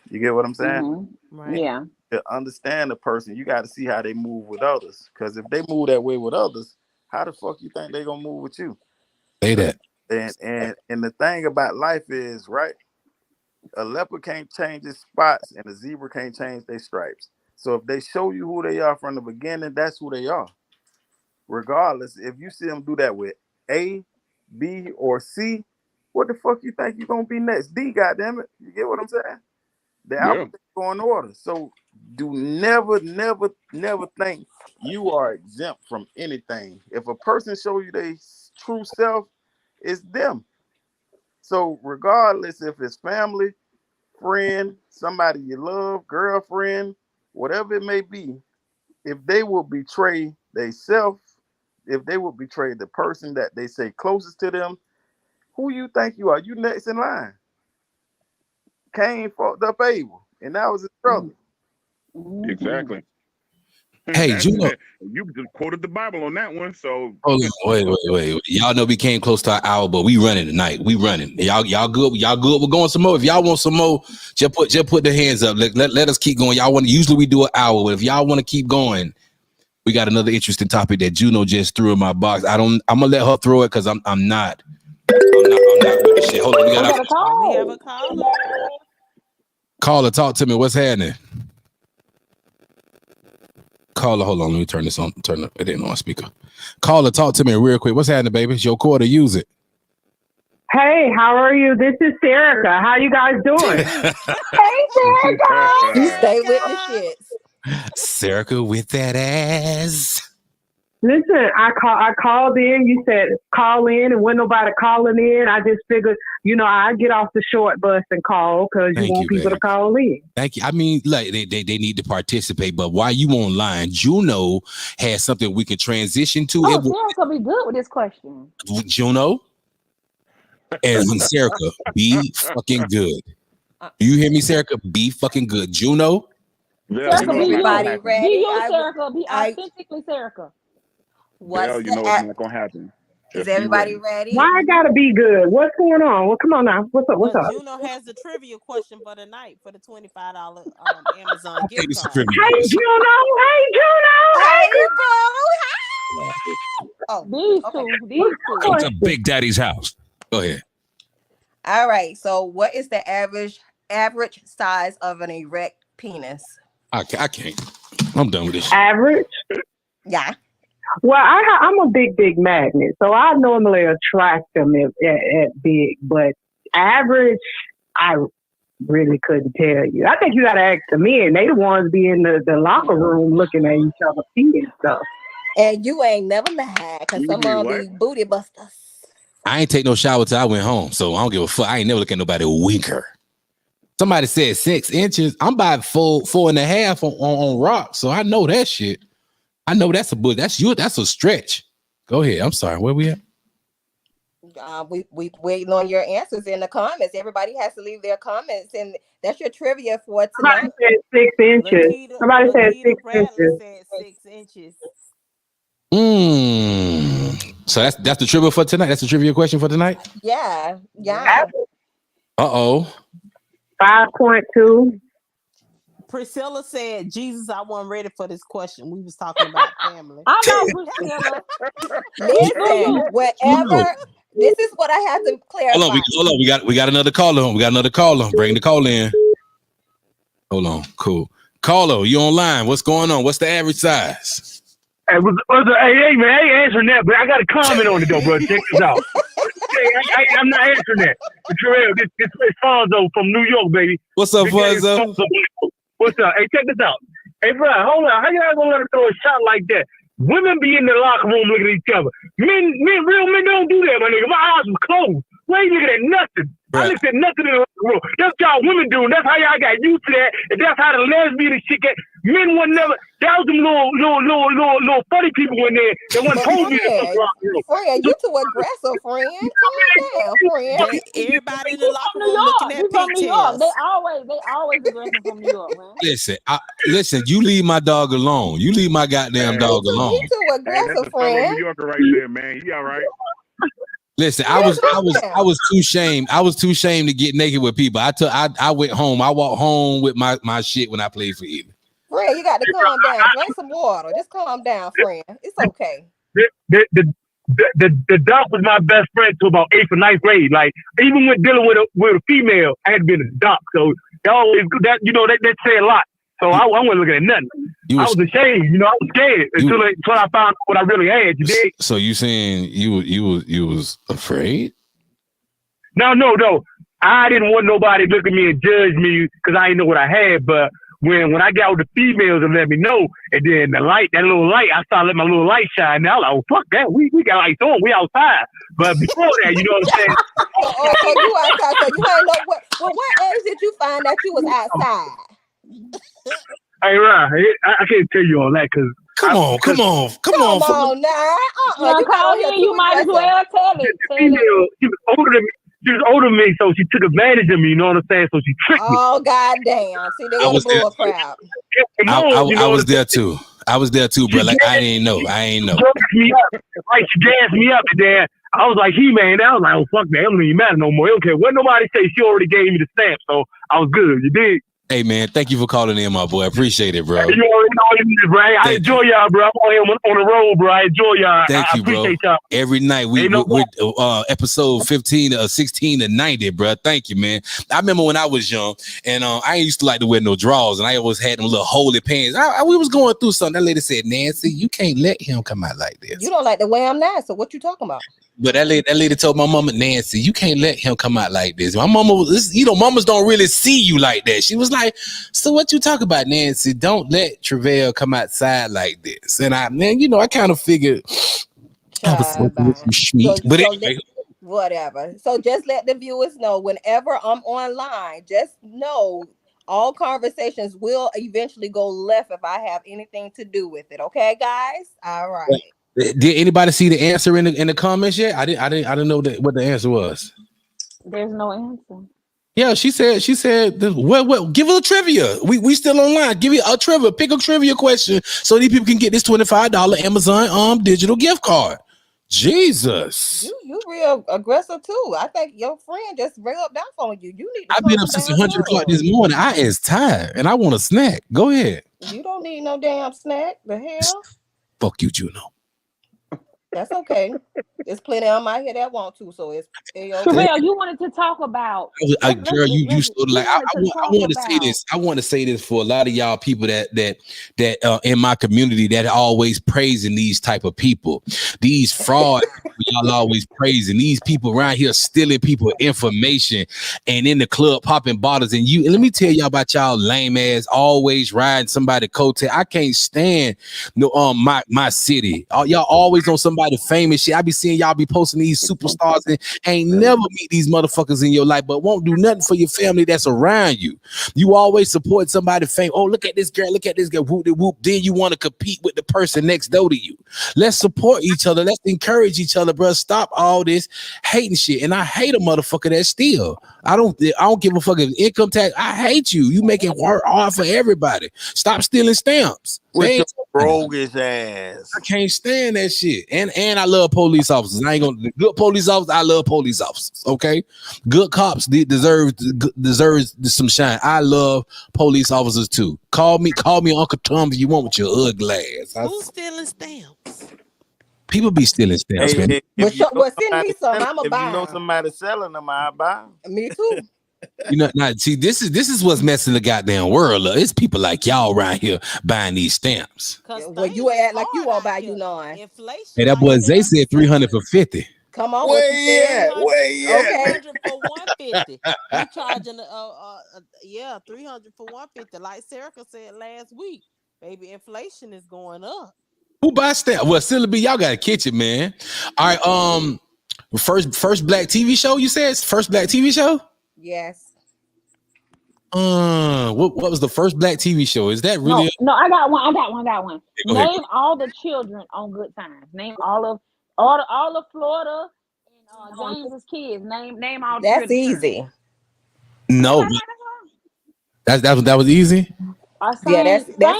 You get what I'm saying? Right. Yeah. To understand a person, you got to see how they move with others. Because if they move that way with others, how the fuck you think they gonna move with you? Say that. And the thing about life is, right, A leopard can't change its spots, and a zebra can't change their stripes. So if they show you who they are from the beginning, that's who they are. Regardless, if you see them do that with A, B, or C, what the fuck you think you're gonna be next? D, goddammit. You get what I'm saying? The alphabet go in order. So do never think you are exempt from anything. If a person show you their true self, it's them. So regardless if it's family, friend, somebody you love, girlfriend, whatever it may be, if they will betray themselves, if they will betray the person that they say closest to them, who you think you are? You next in line. Cain fucked up Abel, and that was his brother. Exactly. Hey, Juno, you just quoted the Bible on that one. So hold on, wait. Y'all know we came close to our hour, but we running tonight. We running. Y'all good? Y'all good? We're going some more. If y'all want some more, just put the hands up. Let us keep going. Y'all want? Usually we do an hour, but if y'all want to keep going, we got another interesting topic that Juno just threw in my box. I'm gonna let her throw it because I'm not with the shit. Hold on, we have a caller. Caller, talk to me. What's happening? Caller, hold on. Let me turn this on. It ain't on speaker. Caller, talk to me real quick. What's happening, baby? It's your quarter. Use it. Hey, how are you? This is Serica. How you guys doing? Hey, Serica. You stay with the shits. Serica with that ass. Listen, I called in. You said call in, and wasn't nobody calling in. I just figured, I get off the short bus and call because you want people to call in. Thank you. I mean, like they need to participate, but while you online, Juno has something we can transition to. Oh, Serica be good with this question. Juno and Serica, be fucking good. Do you hear me, Serica? Be fucking good. Juno. Serica, be everybody you. ready? Be you, Serica. Be authentically Serica. Well, you know it's not gonna happen. Is everybody ready? Why I gotta be good? What's going on? Well, come on now. What's up? What's up? Juno has the trivia question for the night for the $25 Amazon gift card. Hey, Juno. Hey, bro. Oh, these two. Come to Big Daddy's house. Go ahead. All right. So, what is the average size of an erect penis? I can't. I'm done with this. Average? Yeah. Well, I'm a big magnet, so I normally attract them at big, but average, I really couldn't tell you. I think you got to ask the men. They the ones be in the locker room looking at each other pee and stuff. And you ain't never lied because some of them be booty busters. I ain't take no shower till I went home, so I don't give a fuck. I ain't never look at nobody winker. Somebody said 6 inches. I'm about 4.5 on rock, so I know that shit. I know that's a book. That's a stretch. Go ahead. I'm sorry. Where we at? We waiting on your answers in the comments. Everybody has to leave their comments, and that's your trivia for tonight. Somebody said 6 inches. Somebody said 6 inches. Said 6 inches. So that's the trivia for tonight. That's the trivia question for tonight. Yeah. Uh-oh. 5.2. Priscilla said, Jesus, I wasn't ready for this question. We was talking about family. I know, Priscilla. Listen, whatever. This is what I have to clarify. Hold on. We got another caller. Bring the call in. Hold on. Cool. Caller, you online? What's going on? What's the average size? Hey, man, I ain't answering that, but I got a comment on it though, bro. Check this out. I'm not answering that. But Terrell, this is Fonzo from New York, baby. What's up, Fonzo? What's up? Hey, check this out. Hey, bro, hold on. How y'all gonna let him throw a shot like that? Women be in the locker room looking at each other. Real men don't do that, my nigga. My eyes was closed. Why you looking at nothing? Right. I looked at nothing in the locker room. That's y'all women do. That's how y'all got used to that. And that's how the lesbian and shit get. Men would never. That was them little funny people in there that wasn't supposed to be in the locker room. Friend, you too aggressive, friend. Calm down, friend. Everybody in the locker room looking at pigtails. They always aggressive from New York, man. Listen, you leave my dog alone. You leave my goddamn dog alone. You too aggressive, friend. New Yorker right there, man. He all right. Listen, I was too shamed. I was too shamed to get naked with people. I went home. I walked home with my shit when I played for Eden. Friend, you got to calm down. Drink some water. Just calm down, friend. It's okay. the doc was my best friend to about 8th or 9th grade. Like even when dealing with a female, I had been a doc. So they always that say a lot. So I wasn't looking at nothing. I was ashamed, I was scared until I found out what I really had. You dig? So you saying you was afraid? No. I didn't want nobody to look at me and judge me because I didn't know what I had. But when I got with the females and let me know, and then that little light, I started letting my little light shine. Now, like, oh, fuck that. We got lights on. We outside. But before that, you know what I'm saying? So you outside. So you ain't know what age did you find that you was outside? Hey, Ron, I can't tell you all that because. Come on now. You might as well tell it. She was older than me. She was older than me, so she took advantage of me. You know what I'm saying? So she tricked me. Oh goddamn! See, they was bull crap. I was there too. I was there too, bro. Like I ain't know. She gassed me up, and then I was like, He-Man. I was like, oh fuck that. It don't even matter no more. It don't care what nobody say. She already gave me the stamp, so I was good. You dig? Hey man, thank you for calling in, my boy. I appreciate it, bro. You already know, bro. I enjoy y'all, bro. I'm on the road, bro. I enjoy y'all. Thank you, bro. Y'all. Every night we episode 15 or 16 to 90, bro. Thank you, man. I remember when I was young, and I ain't used to like to wear no drawers, and I always had them little holy pants. We was going through something. That lady said, Nancy, you can't let him come out like this. You don't like to wear them now, so what you talking about? But that lady told my mama, Nancy, you can't let him come out like this. My mama was, mamas don't really see you like that. She was like, so what you talk about, Nancy? Don't let Travell come outside like this. And I kind of figured I was some sweet. But anyway. Whatever. So just let the viewers know whenever I'm online, just know all conversations will eventually go left if I have anything to do with it. Okay, guys? All right. Did anybody see the answer in the comments yet? I didn't know what the answer was. There's no answer. Yeah, she said what give her a trivia. We still online. Give you a trivia. Pick a trivia question so these people can get this $25 Amazon digital gift card. Jesus. You real aggressive too. I think your friend just rubbed off on you. You need to I've been up since 100 o'clock this morning. I is tired and I want a snack. Go ahead. You don't need no damn snack. The hell? Fuck you, Juno. That's okay. There's plenty on my head that want to, so it's okay. Travell, you wanted to talk about. Girl, you sort of like. I want to say this. I want to say this for a lot of y'all people that in my community that are always praising these type of people, these fraud. Y'all always praising these people around here stealing people information and in the club popping bottles. And let me tell y'all about y'all lame ass always riding somebody coattail. I can't stand my city. Y'all always on somebody famous shit. I be seeing y'all be posting these superstars and ain't never meet these motherfuckers in your life, but won't do nothing for your family that's around you. You always support somebody famous. Oh, look at this girl. Look at this girl. Whoop, whoop. Then you want to compete with the person next door to you. Let's support each other. Let's encourage each other, bro. Stop all this hating shit. And I hate a motherfucker that steal. I don't give a fuck if income tax. I hate you. You make it hard for everybody. Stop stealing stamps. With your roguish ass. I can't stand that shit. And I love police officers. I ain't gonna good police officers. I love police officers. Okay, good cops deserve some shine. I love police officers too. Call me Uncle Tom if you want with your ugly ass. Who's stealing stamps? People be stealing stamps, man. Send me some. I'm a buy. If you know somebody selling them, I buy them. Me too. See, this is what's messing the goddamn world up. It's people like y'all around here buying these stamps. Well, you act like you won't buy you none. Inflation. Hey, that boy Zay said 300 for 50. Come on, Where okay. 300 for 150. You charging 300 for 150. Like Serica said last week, baby, inflation is going up. Who buys stamps? Well, Silly B, y'all got a kitchen, man. All right, first black TV show. You said first black TV show. Yes. What was the first black TV show? Is that really? No, I got one. Name all the children on Good Times. Name all of Florida and James's kids. Name all. That's easy. No, that was easy. That's real easy. There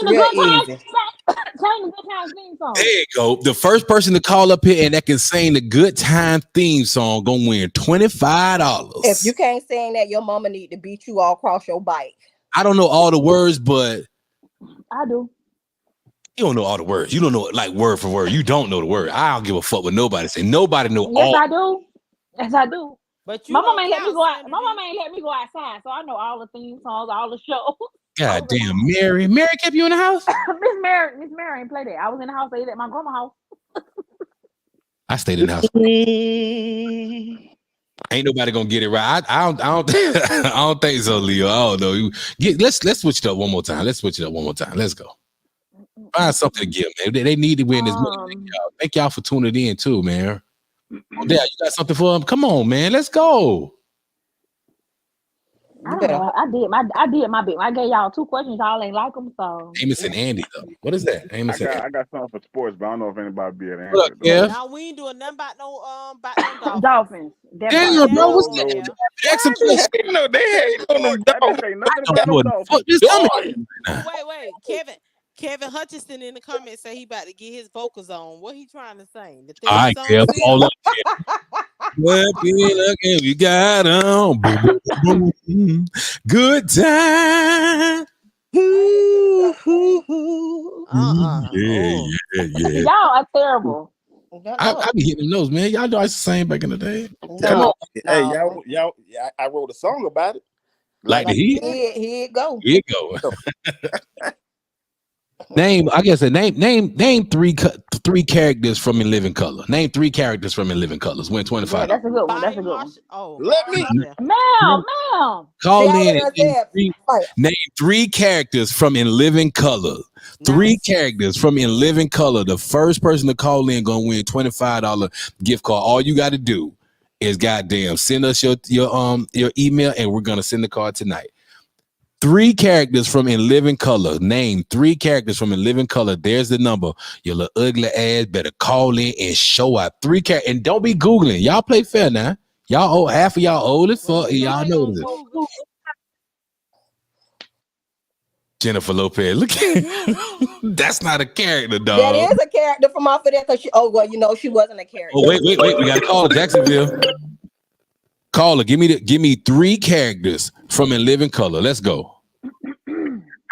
you go. The first person to call up here and that can sing the Good Time theme song gonna win $25. If you can't sing that, your mama need to beat you all across your bike. I don't know all the words, but I do. You don't know all the words. You don't know like word for word. You don't know the word. I don't give a fuck what nobody say. Nobody know Yes, all. I do. Yes, I do. But you My mom don't ain't let me count, go out. Sandra My mom D. ain't let me go outside, so I know all the theme songs, all the shows. God damn, Mary. Mary kept you in the house? Miss Mary ain't play that. I was in the house. They at my grandma's house. I stayed in the house. Ain't nobody gonna get it right. I don't I don't think so, Leo. I don't know. Let's switch it up one more time. Let's go. Find something to give, man. They need to win this money. Thank y'all for tuning in too, man. Oh, Dad, you got something for them? Come on, man. Let's go. I don't know. I did my bit. I gave y'all 2 questions. Y'all ain't like them, so. Amos and Andy, though. What is that? Amos and Andy. I got something for sports, but I don't know if anybody be able to What answer up, it. Kev? Now we ain't doing nothing about no Dolphins. Damn, bro, what's No, that? no. Ask some questions. No, they hate on them I didn't dogs. say nothing I about don't no know what the fuck Dolphins. this coming. Wait. Kevin Hutchinson in the comments say he about to get his vocals on. What he trying to sing? The All right, theme Kev, song? hold up. What be looking you got on? Boom, boom, boom. Good time. Yeah. Y'all are terrible. I be hitting those, man. Y'all know I used to sing back in the day. Come on. Hey, y'all, I wrote a song about it. Like the heat? Here it go. Here it go. Name 3 characters from In Living Color. Name 3 characters from In Living Colors. Win $25. Yeah, that's a good one. That's a good one. Oh, let me. Ma'am. Call in and name 3 characters from In Living Color. 3 characters from In Living Color. The first person to call in gonna win $25 gift card. All you got to do is goddamn send us your email, and we're gonna send the card tonight. 3 characters from In Living Color. Name 3 characters from In Living Color. There's the number. Your little ugly ass better call in and show out 3 characters. And don't be Googling. Y'all play fair now. Y'all old, half of y'all old as fuck. Y'all know this. Jennifer Lopez. Look at that's not a character, dog. That is a character from off of that because she wasn't a character. Oh, wait. We got to call Jacksonville. Caller, give me 3 characters from In Living Color. Let's go.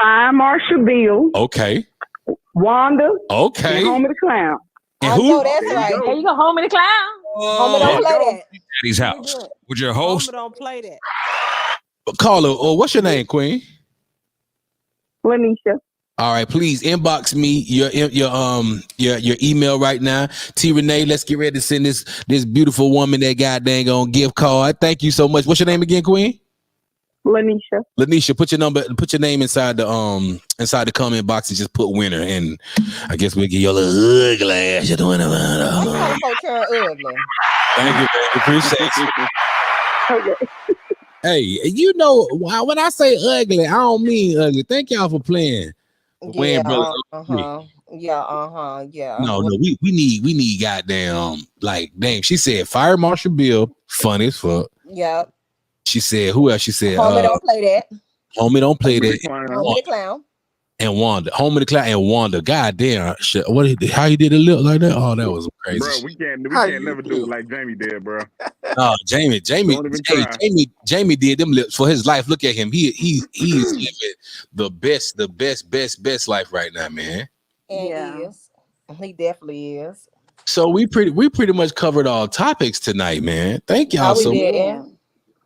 I'm Marsha Bill. Okay. Wanda. Okay. And Homie the Clown. And I who? know that's right. There you go, Homie the Clown. Homie don't play that. Daddy's house. With your host. Homie don't play that. Caller, what's your name, Queen? Lanisha. All right, please inbox me your email right now. T Renee, let's get ready to send this beautiful woman that goddamn on gift card. Thank you so much. What's your name again, Queen? Lanisha. Lanisha, put your name inside the comment box and just put winner, and I guess we'll give you a little ugly ass. You're doing Why kind of folk turn ugly? Thank you, baby. Appreciate you. Okay. Hey, you know when I say ugly, I don't mean ugly. Thank y'all for playing. Yeah, Yeah. No, we need goddamn damn. She said Fire Marshal Bill, funny as fuck. Yeah. She said who else? She said Homie don't play that. Homie don't play that. Homie the Clown. And Wanda, Homie the Clown and Wanda. Goddamn, shit. How he did a look like that? Oh, that was crazy. Bro, we can't never do it like Jamie did, bro. No, Jamie did them lips for his life. Look at him. He's living the best life right now, man. And he definitely is. So we pretty much covered all topics tonight, man. Thank y'all so much.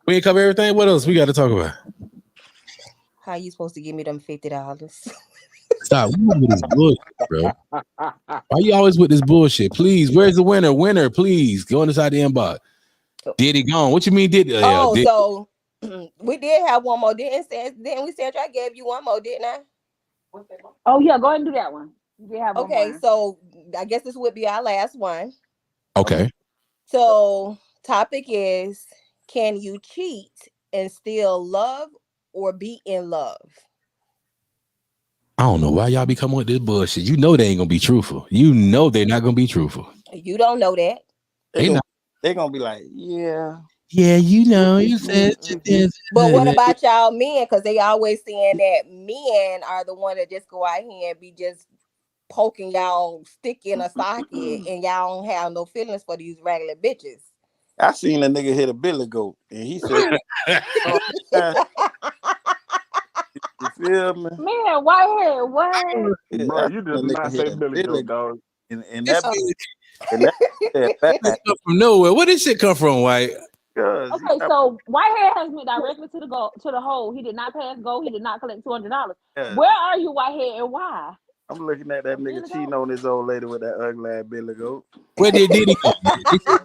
We ain't cover everything. What else we got to talk about? How you supposed to give me them $50? Stop with this bullshit, bro. Why you always with this bullshit? Please, where's the winner? Winner, please go inside the inbox. Did he gone? What you mean? So we did have one more. Didn't we say I gave you one more? Didn't I? Oh yeah, go ahead and do that one. Okay, so I guess this would be our last one. Okay. So topic is: can you cheat and still love or be in love? I don't know why y'all be coming with this bullshit. You know they ain't gonna be truthful. You know they're not gonna be truthful. You don't know that. They're gonna be like, yeah, you know, you said. But what about y'all men? Because they always saying that men are the one that just go out here and be just poking y'all stick in a socket, and y'all don't have no feelings for these regular bitches. I seen a nigga hit a billy goat, and he said, feel me? Man, Whitehead, what? Yeah, Bro, you that just nigga not say had Billy Goat, dog. and This that bad. come from nowhere. Where did shit come from, White? Okay, so Whitehead has went directly to the hole. He did not pass go. He did not collect $200. Yeah. Where are you, Whitehead, and why? I'm looking at that nigga cheating on his old lady with that ugly ass Billy Goat. Where did Diddy go?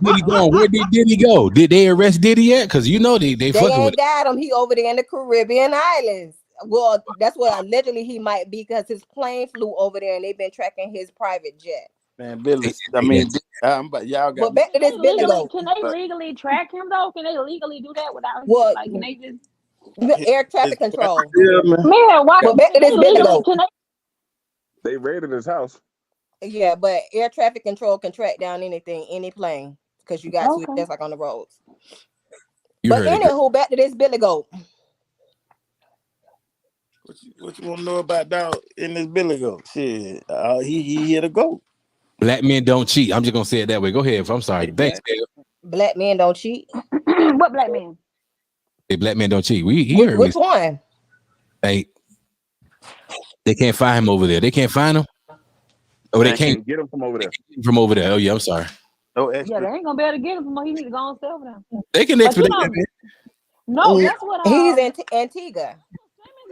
Diddy go? Where did Diddy go? Did they arrest Diddy yet? Because you know they fucking with ain't got him. He over there in the Caribbean islands. Well, that's what allegedly he might be because his plane flew over there and they've been tracking his private jet. Man, Billy. I mean, but y'all got. But back to this Billy Goat. Can they legally track him though? Can they legally do that without? What? Like, can they just air traffic control? Man, why? But back to this Billy Goat. They raided his house. Yeah, but air traffic control can track down anything, any plane, because you got to just like on the roads. But anywho, back to this Billy Goat. What you want to know about dog in this Billy Goat? Shit, he here to go. Black men don't cheat. I'm just gonna say it that way. Go ahead. I'm sorry. Thanks, Dale. Black men don't cheat. What black men? Hey, black men don't cheat. Which one? Hey, they can't find him over there. They can't find him. Oh, they can't get him from over there. From over there. Oh yeah, I'm sorry. No extra. Yeah, they ain't gonna be able to get him from. He need to go on self now. They can expedite that. No, that's what. He's in Antigua.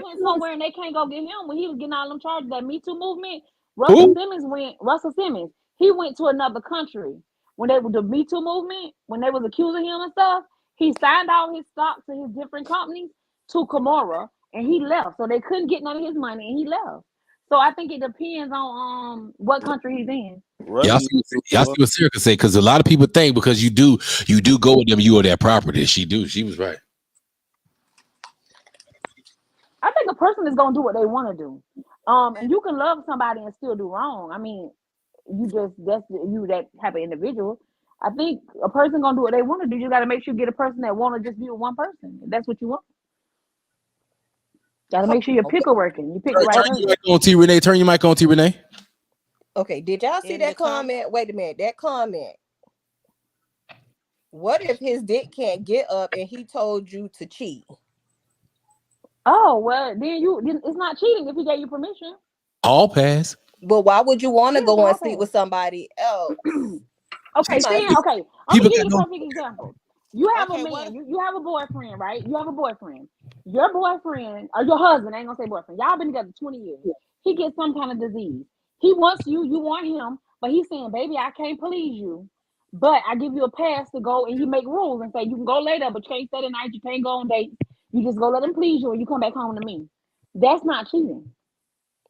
Went somewhere and they can't go get him when he was getting all them charges. That Me Too movement. Russell Simmons. He went to another country when they were the Me Too movement. When they was accusing him and stuff, he signed all his stocks to his different companies to Camorra, and he left. So they couldn't get none of his money, and he left. So I think it depends on what country he's in. Y'all see what Sarah can say, because a lot of people think because you do go with them, you are their property. She was right. I think a person is gonna do what they want to do. And you can love somebody and still do wrong. I mean, that's that type of individual. I think a person gonna do what they want to do. You got to make sure you get a person that want to just be with one person. If that's what you want. Got to make sure your picker working. You pick the right person. Turn your mic on, T. Renee. Okay, did y'all see that comment? Wait a minute, that comment. What if his dick can't get up and he told you to cheat? Oh, well, then it's not cheating if he gave you permission. All pass. But why would you want to go and sleep with somebody else? Okay, I'm gonna give you a perfect example. You have a man, you have a boyfriend, right? You have a boyfriend. Your boyfriend or your husband, I ain't gonna say boyfriend. Y'all been together 20 years. He gets some kind of disease. He wants you want him, but he's saying, baby, I can't please you. But I give you a pass to go, and you make rules and say you can go later, but you can't stay the night, you can't go on dates. You just go let him please you and you come back home to me. That's not cheating.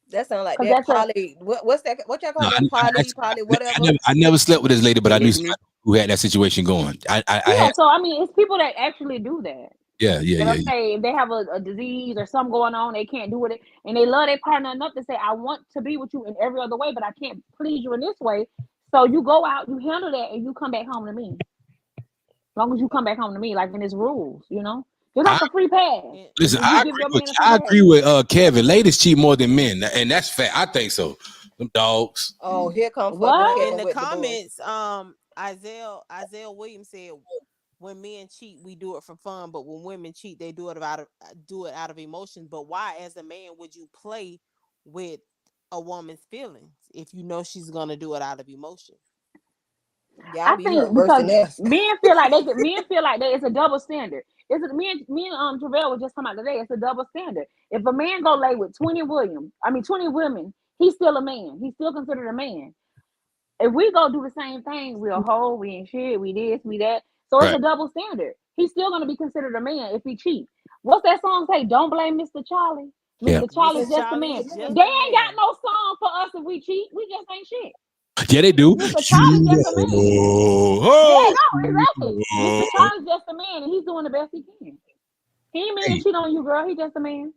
That sounds like that poly. What's that? What y'all call that? Poly, whatever. I never slept with this lady, but I knew somebody who had that situation going. So I mean, it's people that actually do that. Yeah. Say if they have a disease or something going on, they can't do it, and they love their partner enough to say, I want to be with you in every other way, but I can't please you in this way. So you go out, you handle that, and you come back home to me. As long as you come back home to me, like in his rules, you know. You're not a free pass. Listen, I agree with Kevin. Ladies cheat more than men, and that's fact. I think so. Them dogs. Oh, here comes what in the comments. Isaiah Williams said, "When men cheat, we do it for fun, but when women cheat, they do it out of emotion. But why, as a man, would you play with a woman's feelings if you know she's gonna do it out of emotion?" I think because men feel like it's a double standard. Me and Travell was just talking about today. It's a double standard. If a man go lay with 20 women, he's still a man. He's still considered a man. If we go do the same thing, we're a hoe, we ain't shit, we this, we that. So it's a double standard. He's still gonna be considered a man if he cheats. What's that song say? Don't blame Mr. Charlie. Mr. Charlie's just a man. They ain't got no song for us if we cheat. We just ain't shit. Yeah, they do. Mr. Charlie's just a man. Yeah, no, exactly. Mr. Charlie's just a man, and he's doing the best he can. He ain't mean to cheat on you, girl. He just a man.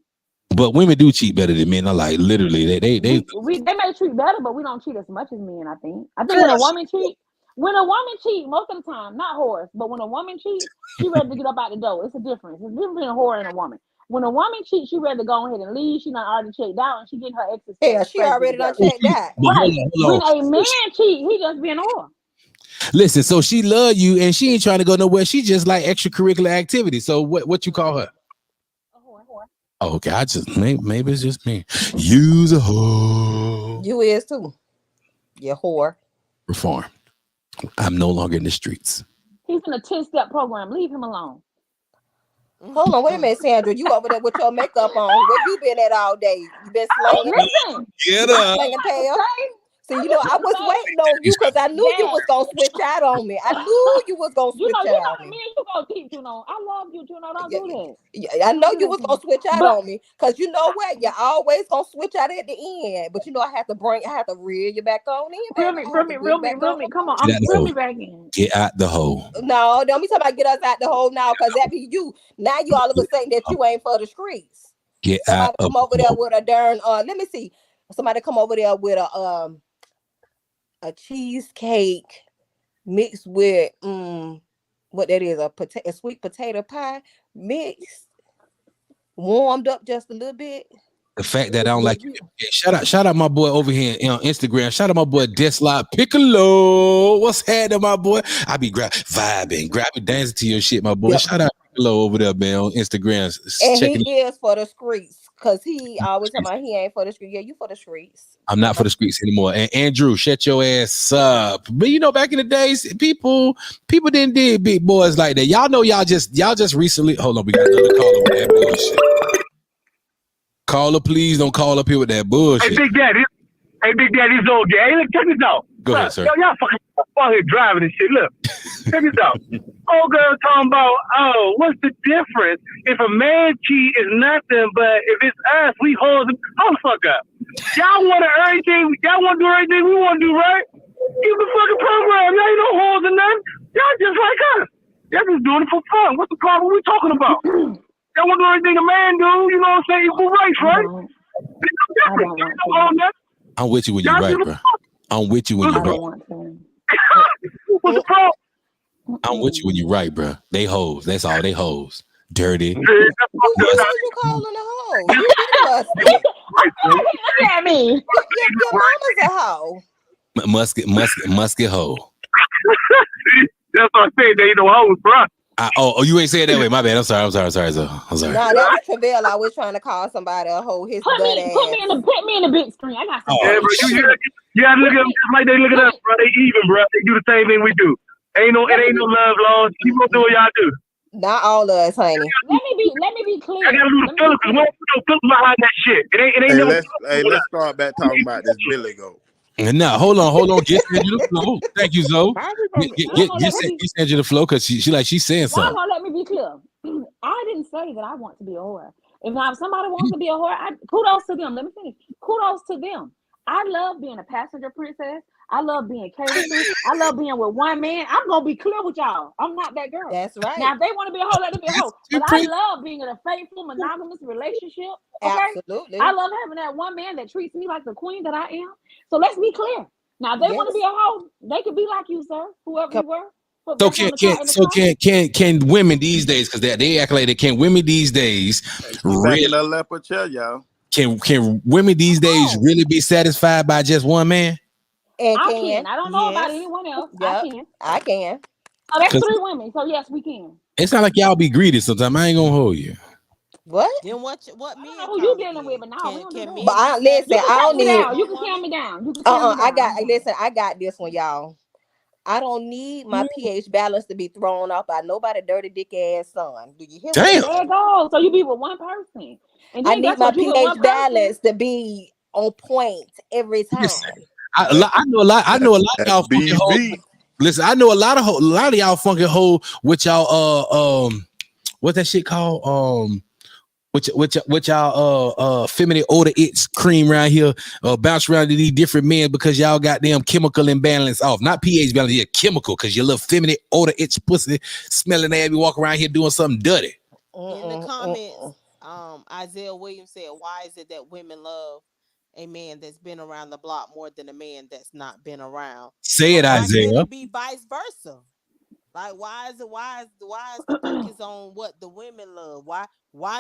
But women do cheat better than men. I like literally they may treat better, but we don't cheat as much as men. I think when a woman cheat, most of the time, not whores, but when a woman cheats, she ready to get up out the door. It's a difference. It's different between a whore and a woman. When a woman cheats, she ready to go ahead and leave. She done already checked out, and she getting her exes. Yeah, she already done checked out. Right. When a man cheat, he just being a whore. Listen, so she love you, and she ain't trying to go nowhere. She just like extracurricular activity. So what you call her? A whore. Oh, okay, I just maybe it's just me. Use a hoe. You is too. You whore. Reform. I'm no longer in the streets. He's in a 10-step program. Leave him alone. Hold on, wait a minute, Sandra. You over there with your makeup on? Where you been at all day? You been slinging? Listen. Get up. Slinging tail? See, you know, I was waiting on you because I knew you was gonna switch out on me. I knew you was gonna switch out on me. Me and you gonna keep Juno. I love you, Juno. Don't do that. Yeah, I know you was gonna switch out on me because you know what? You're always gonna switch out at the end. But you know, I have to reel you back on in. Reel me. Come on, reel me back in. Get out the hole. No, don't be talking about get us out the hole now, because that be you. Now you all of a sudden that you ain't for the streets. Get Somebody out come over there with a darn let me see. Somebody come over there with a cheesecake mixed with what that is, a sweet potato pie mixed, warmed up just a little bit. The fact that I don't like you. Shout out my boy over here on Instagram. Shout out my boy Deslot Piccolo. What's happening, my boy? I be grabbing, dancing to your shit, my boy. Yep. Shout out Piccolo over there, man, on Instagram. And he is for the streets. Because he always talking about he ain't for the streets. Yeah, you for the streets. I'm not for the streets anymore. And Andrew, shut your ass up. But you know, back in the days, people didn't did big boys like that. Y'all know y'all just recently. Hold on, we got another caller with that bullshit. Caller, please don't call up here with that bullshit. Hey, Big Daddy, it's old guy. Hey, look, check this out. Go ahead, sir. Y'all fucking here driving and shit. Look, check this out. Old girl talking about, oh, what's the difference if a man cheat is nothing, but if it's us, we hold him. Hold the fuck up. Y'all want to do everything we want to do, right? Keep the fucking program. Y'all ain't no holes in nothing. Y'all just like us. Y'all just doing it for fun. What's the problem we talking about? Y'all want to do everything a man do, you know what I'm saying? Equal rights, right? I'm with you when you're right, bro. I'm with you when you're right. What's the problem? I'm with you when you're right, bro. They hoes. That's all. They hoes. Dirty. Who you calling a hoe? Look at me. Your mama's a hoe. Musket hoe. That's what I said. They ain't no hoes, bro. Oh, you ain't saying that way. My bad. I'm sorry. No, that was Travell. I was trying to call somebody a hoe. His put me in the big screen. I got some. Yeah, bro. You look at them just like they look at us, bro. They even, bro. They do the same thing we do. It ain't no love lost. Keep on doing what y'all do. Not all of us, honey. Let me be clear. I gotta do the filter because we don't put no filter behind that shit. Let's start back talking about this Billy Goat. No, hold on. Get Sandra the flow. Thank you, Zoe. Get Sandra the flow because she's saying something. No, let me be clear. I didn't say that I want to be a whore. If somebody wants to be a whore, kudos to them. Let me finish. Kudos to them. I love being a passenger princess. I love being catered to. I love being with one man. I'm gonna be clear with y'all. I'm not that girl. That's right. Now, if they want to be a hoe, let them be a hoe. But I love being in a faithful, monogamous relationship. Okay? Absolutely. I love having that one man that treats me like the queen that I am. So let's be clear. Now, if they want to be a hoe, they could be like you, sir. Whoever you were. So can women these days, because they act like they can, women these days really a leopard chair, y'all. Can women these days really be satisfied by just one man? I can. I don't know about anyone else. Yep. I can. Oh, that's 3 women. So yes, we can. It's not like y'all be greedy sometimes. I ain't gonna hold you. What? Then what men? Who you dealing with? But now listen. I don't need. You can calm me down. I got this one, y'all. I don't need my pH balance to be thrown off by nobody dirty dick ass son. Do you hear me? Damn. There you go. So you be with one person. And I need my pH balance to be on point every time. Listen, I know a lot of y'all funky hoes. Listen, I know a lot of y'all funky hoes with y'all what's that shit called? With y'all feminine odor itch cream around here, bounce around to these different men because y'all got them chemical imbalance off. Not pH balance, yeah, chemical, because your little feminine odor itch pussy smelling ass, you walk around here doing something dirty. In the comments, Isaiah Williams said, why is it that women love a man that's been around the block more than a man that's not been around? Say it, Isaiah. Why can't it be vice versa? Like, why is the focus on what the women love? Why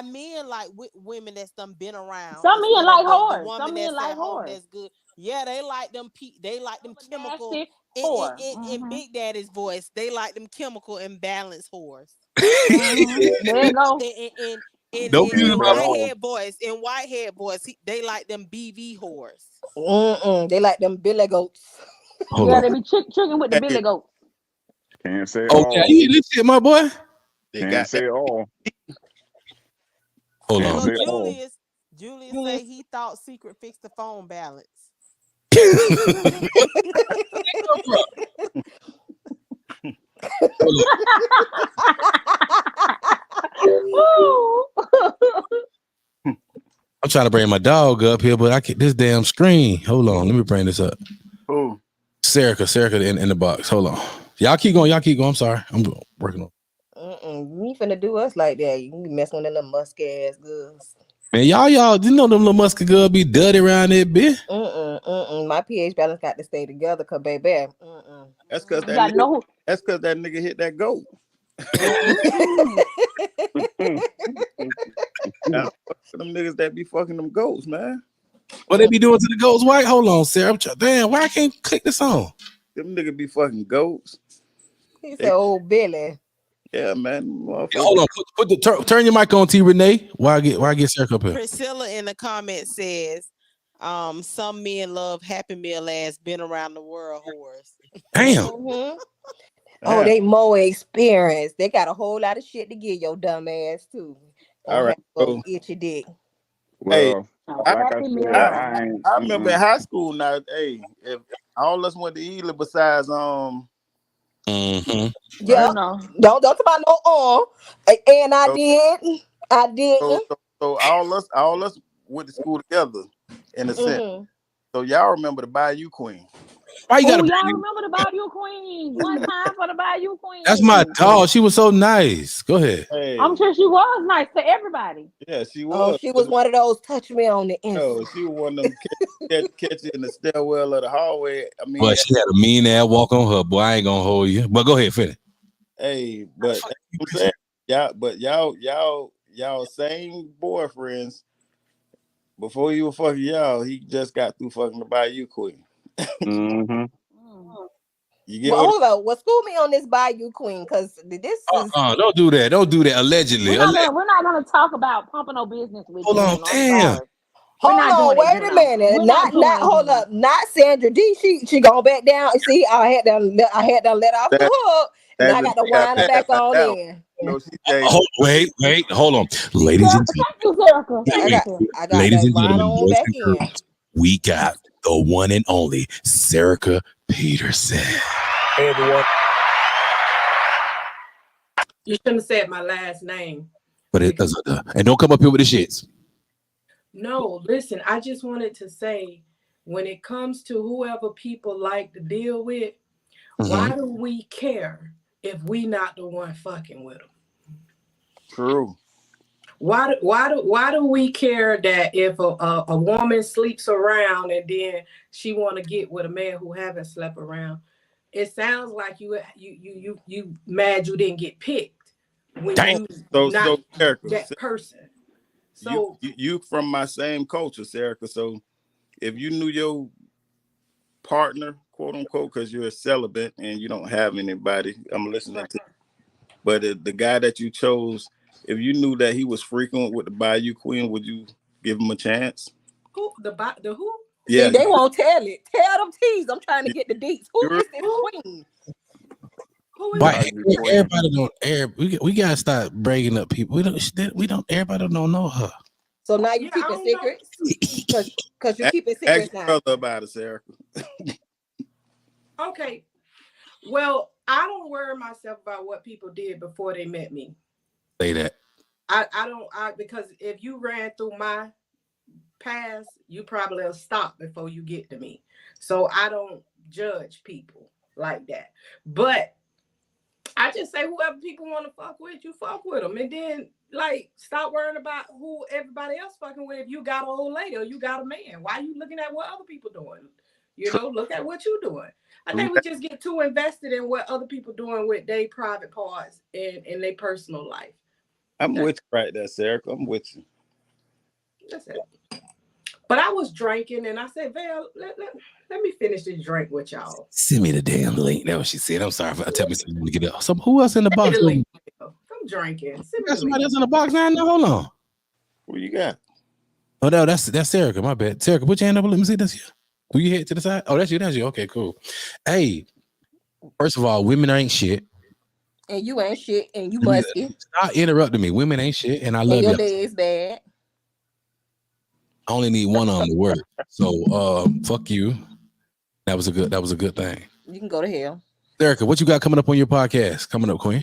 men like women that's done been around? Some men like whores. Some men like whores. That's good. Yeah, they like them. They like them chemical. In Big Daddy's voice, they like them chemical imbalanced whores. There you go. And Don't in use my Whitehead boys, they like them BV whores. They like them billy goats. Hold Yeah, on. they be tricking with the billy goat. Can't say Oh, all. yeah, you eat this shit, my boy. They Can't got say all. Hold Can't on. say So all. Julius say he thought Secret fixed the phone balance. Ooh. I'm trying to bring my dog up here, but I can't. This damn screen. Hold on, let me bring this up. Who? Serica in the box. Hold on. Y'all keep going. I'm sorry. I'm working on. You ain't finna do us like that. You be messing with them little musk ass girls. Man, y'all, you know them little musky girls be dirty around there, bitch. My pH balance got to stay together, cause baby. That's because You gotta know who. That's because that nigga hit that goat. Them niggas that be fucking them goats, man. What they be doing to the goats? White? Hold on, Sarah. Damn, why I can't click this on? Them niggas be fucking goats. He said, "Old Billy." Yeah, man. Hold on. Turn your mic on, T. Renee. Why I get Sarah up here? Priscilla in the comment says, some men love Happy Meal ass been around the world whores. Damn. Oh, they more experienced. They got a whole lot of shit to give your dumb ass too. All right, so itchy dick. Well, I I remember in high school now. Hey, if all us went to Ely besides Yeah, don't talk about no arm. And I did. So all us went to school together in a sense. So y'all remember the Bayou Queen? Why you gotta y'all remember the Bayou Queen? One time for the Bayou Queen. That's my dog. She was so nice. Go ahead. Hey. I'm sure she was nice to everybody. Yeah, she was. Oh, she was one of those touch me on the inside. No, she was one of them catch you in the stairwell of the hallway. I mean, But she had a mean ass walk on her, boy. I ain't gonna hold you. But go ahead, finish. Hey, but I'm saying, y'all same boyfriends. Before you were fucking y'all, he just got through fucking the Bayou Queen. You get hold on. Well, school me on this Bayou Queen, because this is don't do that. Don't do that. Allegedly. We're not gonna talk about pumping no business with Hold you. on, damn. Hold on, wait a minute. Not hold up. Not Sandra D. She going back down. See, I had to let off the hook. And I got to wind her back on in. Wait, hold on. Ladies and gentlemen, ladies and gentlemen, boys and girls, we got the one and only Serica Peterson. Hey everyone. You shouldn't have said my last name. But it doesn't. And don't come up here with the shits. No, listen, I just wanted to say, when it comes to whoever people like to deal with, why do we care if we not the one fucking with them? True. Why do we care that if a woman sleeps around and then she want to get with a man who haven't slept around? It sounds like you mad you didn't get picked when you not that person. So you from my same culture, Serica. So if you knew your partner, quote unquote, because you're a celibate and you don't have anybody, I'm listening to. But the guy that you chose, if you knew that he was frequent with the Bayou Queen, would you give him a chance? Who the who? Yeah, see, they won't tell it. Tell them teas. I'm trying to get the deets. Who is this queen? But everybody don't. We gotta start breaking up people. We don't. Everybody don't know her. So now you keeping secrets because you keeping secrets ask now. your brother about it, Sarah. Okay. Well, I don't worry myself about what people did before they met me. Say that. I don't because if you ran through my past, you probably will stop before you get to me. So I don't judge people like that. But I just say whoever people want to fuck with, you fuck with them. And then like stop worrying about who everybody else fucking with. If you got an old lady or you got a man, why are you looking at what other people doing? You know, look at what you're doing. I think we just get too invested in what other people doing with their private parts and their personal life. I'm with you right there, Sarah. I'm with you. That's it. But I was drinking and I said, Val, let me finish this drink with y'all. Send me the damn link. That's what she said. I'm sorry for telling me something to get up. Who else in the box? I'm drinking. Got somebody else in the box now? No, hold on. What you got? Oh no, that's Erica. My bad. Erica, put your hand up. Let me see this. Who you head to the side? Oh, that's you. That's you. Okay, cool. Hey, first of all, women ain't shit. And you ain't shit, and you musky. Stop interrupting me. Women ain't shit, and I love and your you. day is bad. I only need one of them to work. So fuck you. That was a good thing. You can go to hell. Erica, what you got coming up on your podcast? Coming up, Queen.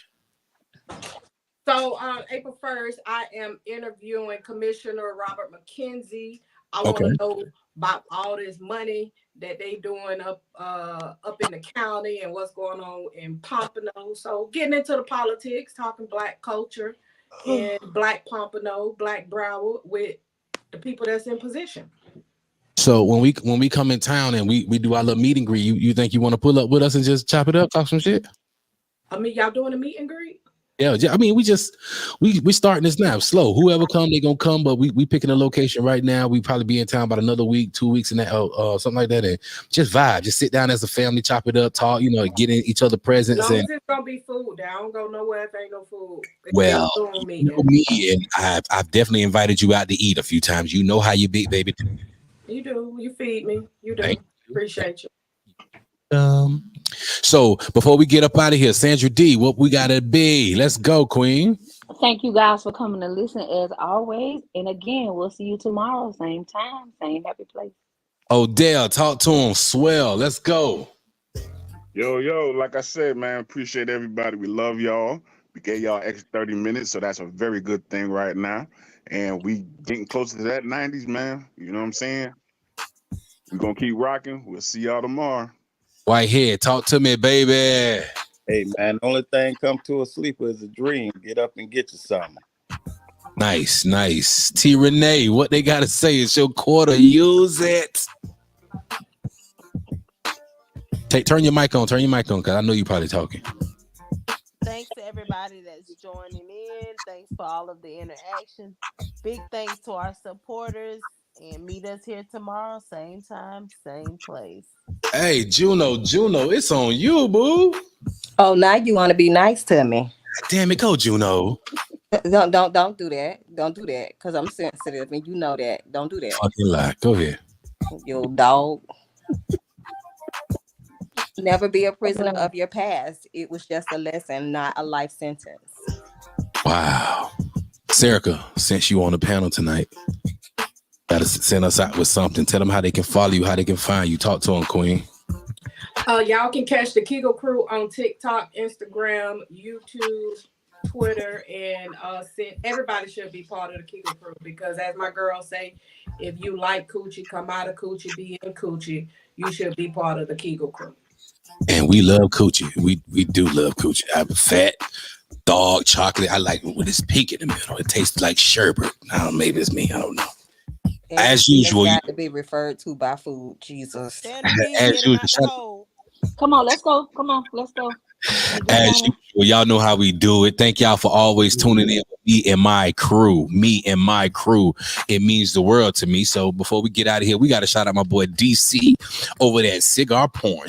So on April 1st, I am interviewing Commissioner Robert McKenzie. I want to know about all this money that they doing up in the county and what's going on in Pompano. So getting into the politics, talking Black culture and Black Pompano, Black Broward with the people that's in position. So when we come in town and we do our little meet and greet, you think you want to pull up with us and just chop it up, talk some shit? I mean, y'all doing a meet and greet? Yeah, I mean, we starting this now slow. Whoever come, they gonna come, but we picking a location right now. We probably be in town about another week, 2 weeks, and that something like that, and just vibe, just sit down as a family, chop it up, talk, get in each other presents. As long as it's gonna be food, I don't go nowhere if ain't no food. Well, you know me, and I've definitely invited you out to eat a few times. You know how you be, baby. You do. You feed me. You do. Appreciate you. So before we get up out of here, Sandra D, what we gotta be? Let's go, Queen. Thank you guys for coming to listen as always. And again, we'll see you tomorrow, same time, same happy place. Odell, talk to him. Swell. Let's go. Yo, like I said, man, appreciate everybody. We love y'all. We gave y'all extra 30 minutes, so that's a very good thing right now. And we getting closer to that 90s, man. You know what I'm saying? We're gonna keep rocking. We'll see y'all tomorrow. Whitehead, talk to me, baby. Hey, man, the only thing come to a sleeper is a dream. Get up and get you something. Nice. T. Renee, what they got to say is your quarter. Use it. Turn your mic on, because I know you're probably talking. Thanks to everybody that's joining in. Thanks for all of the interaction. Big thanks to our supporters. And meet us here tomorrow, same time, same place. Hey, Juno, it's on you, boo. Oh, now you want to be nice to me? Damn it, go, Juno. Don't do that. Don't do that, because I'm sensitive, and you know that. Don't do that. Fucking lie. Go ahead. You dog. Never be a prisoner of your past. It was just a lesson, not a life sentence. Wow. Serica, since you on the panel tonight, gotta send us out with something. Tell them how they can follow you, how they can find you. Talk to them, Queen. Y'all can catch the Kegel Crew on TikTok, Instagram, YouTube, Twitter, and everybody should be part of the Kegel Crew because, as my girls say, if you like coochie, come out of coochie, be in coochie, you should be part of the Kegel Crew. And we love coochie. We do love coochie. I'm fat, dog, chocolate. I like when it's pink in the middle. It tastes like sherbet. I don't know, maybe it's me. I don't know. And as usual, got to be referred to by food. Jesus. As usual, come on, let's go. Come on, let's go. As usual, y'all know how we do it. Thank y'all for always tuning in with me and my crew. It means the world to me. So before we get out of here, we got to shout out my boy DC over there at Cigar Porn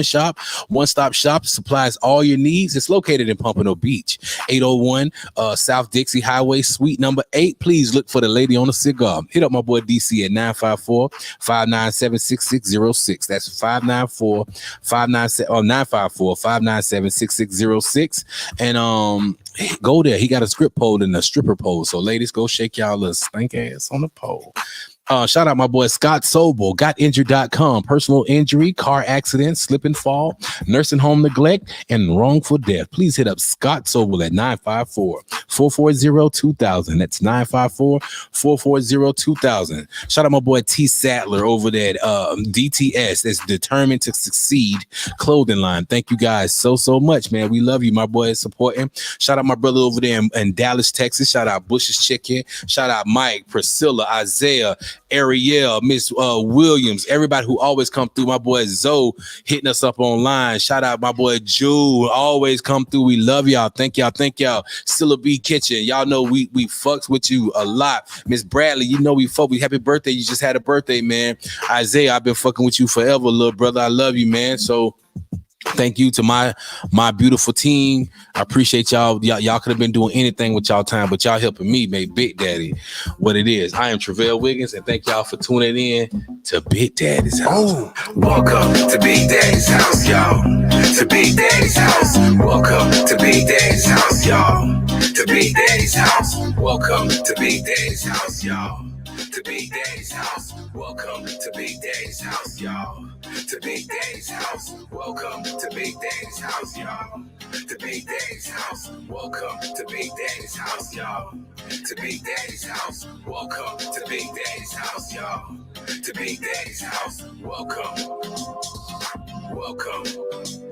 Shop. One-stop shop, supplies all your needs. It's located in Pompano Beach, 801 South Dixie Highway, suite number 8. Please look for the lady on the cigar. Hit up my boy DC at 954-597-6606. That's 954-597-6606. And go there. He got a script pole and a stripper pole. So ladies, go shake y'all little stank ass on the pole. Shout out my boy Scott Sobel, gotinjured.com. Personal injury, car accident, slip and fall, nursing home neglect, and wrongful death. Please hit up Scott Sobel at 954-440-2000. That's 954-440-2000. Shout out my boy T Sattler over there at DTS. That's Determined to Succeed clothing line. Thank you guys so much, man. We love you. My boy is supporting. Shout out my brother over there in Dallas, Texas. Shout out Bush's Chicken. Shout out Mike, Priscilla, Isaiah, Ariel, Miss Williams, everybody who always come through. My boy Zoe hitting us up online. Shout out my boy Jew, always come through. We love y'all. Thank y'all. Silla B Kitchen, y'all know we fucks with you a lot. Miss Bradley, you know we fuck with you. Happy birthday. You just had a birthday, man. Isaiah, I've been fucking with you forever, little brother. I love you, man. So Thank you to my beautiful team. I appreciate y'all. Y'all could have been doing anything with y'all time, but y'all helping me make Big Daddy what it is. I am Travell Wiggins, and thank y'all for tuning in to Big Daddy's house. Oh, welcome to Big Daddy's house, y'all. To Big Daddy's house. Welcome to Big Daddy's house, y'all. To Big Daddy's house. Welcome to Big Daddy's house, y'all. To Big Daddy's house. Welcome to Big Daddy's house, y'all. To Big Daddy's house. Welcome to Big Daddy's house, y'all. To Big Daddy's house. Welcome to Big Daddy's house, y'all. To Big Daddy's house. Welcome to Big Daddy's house, y'all. To Big Daddy's house. Welcome. Welcome.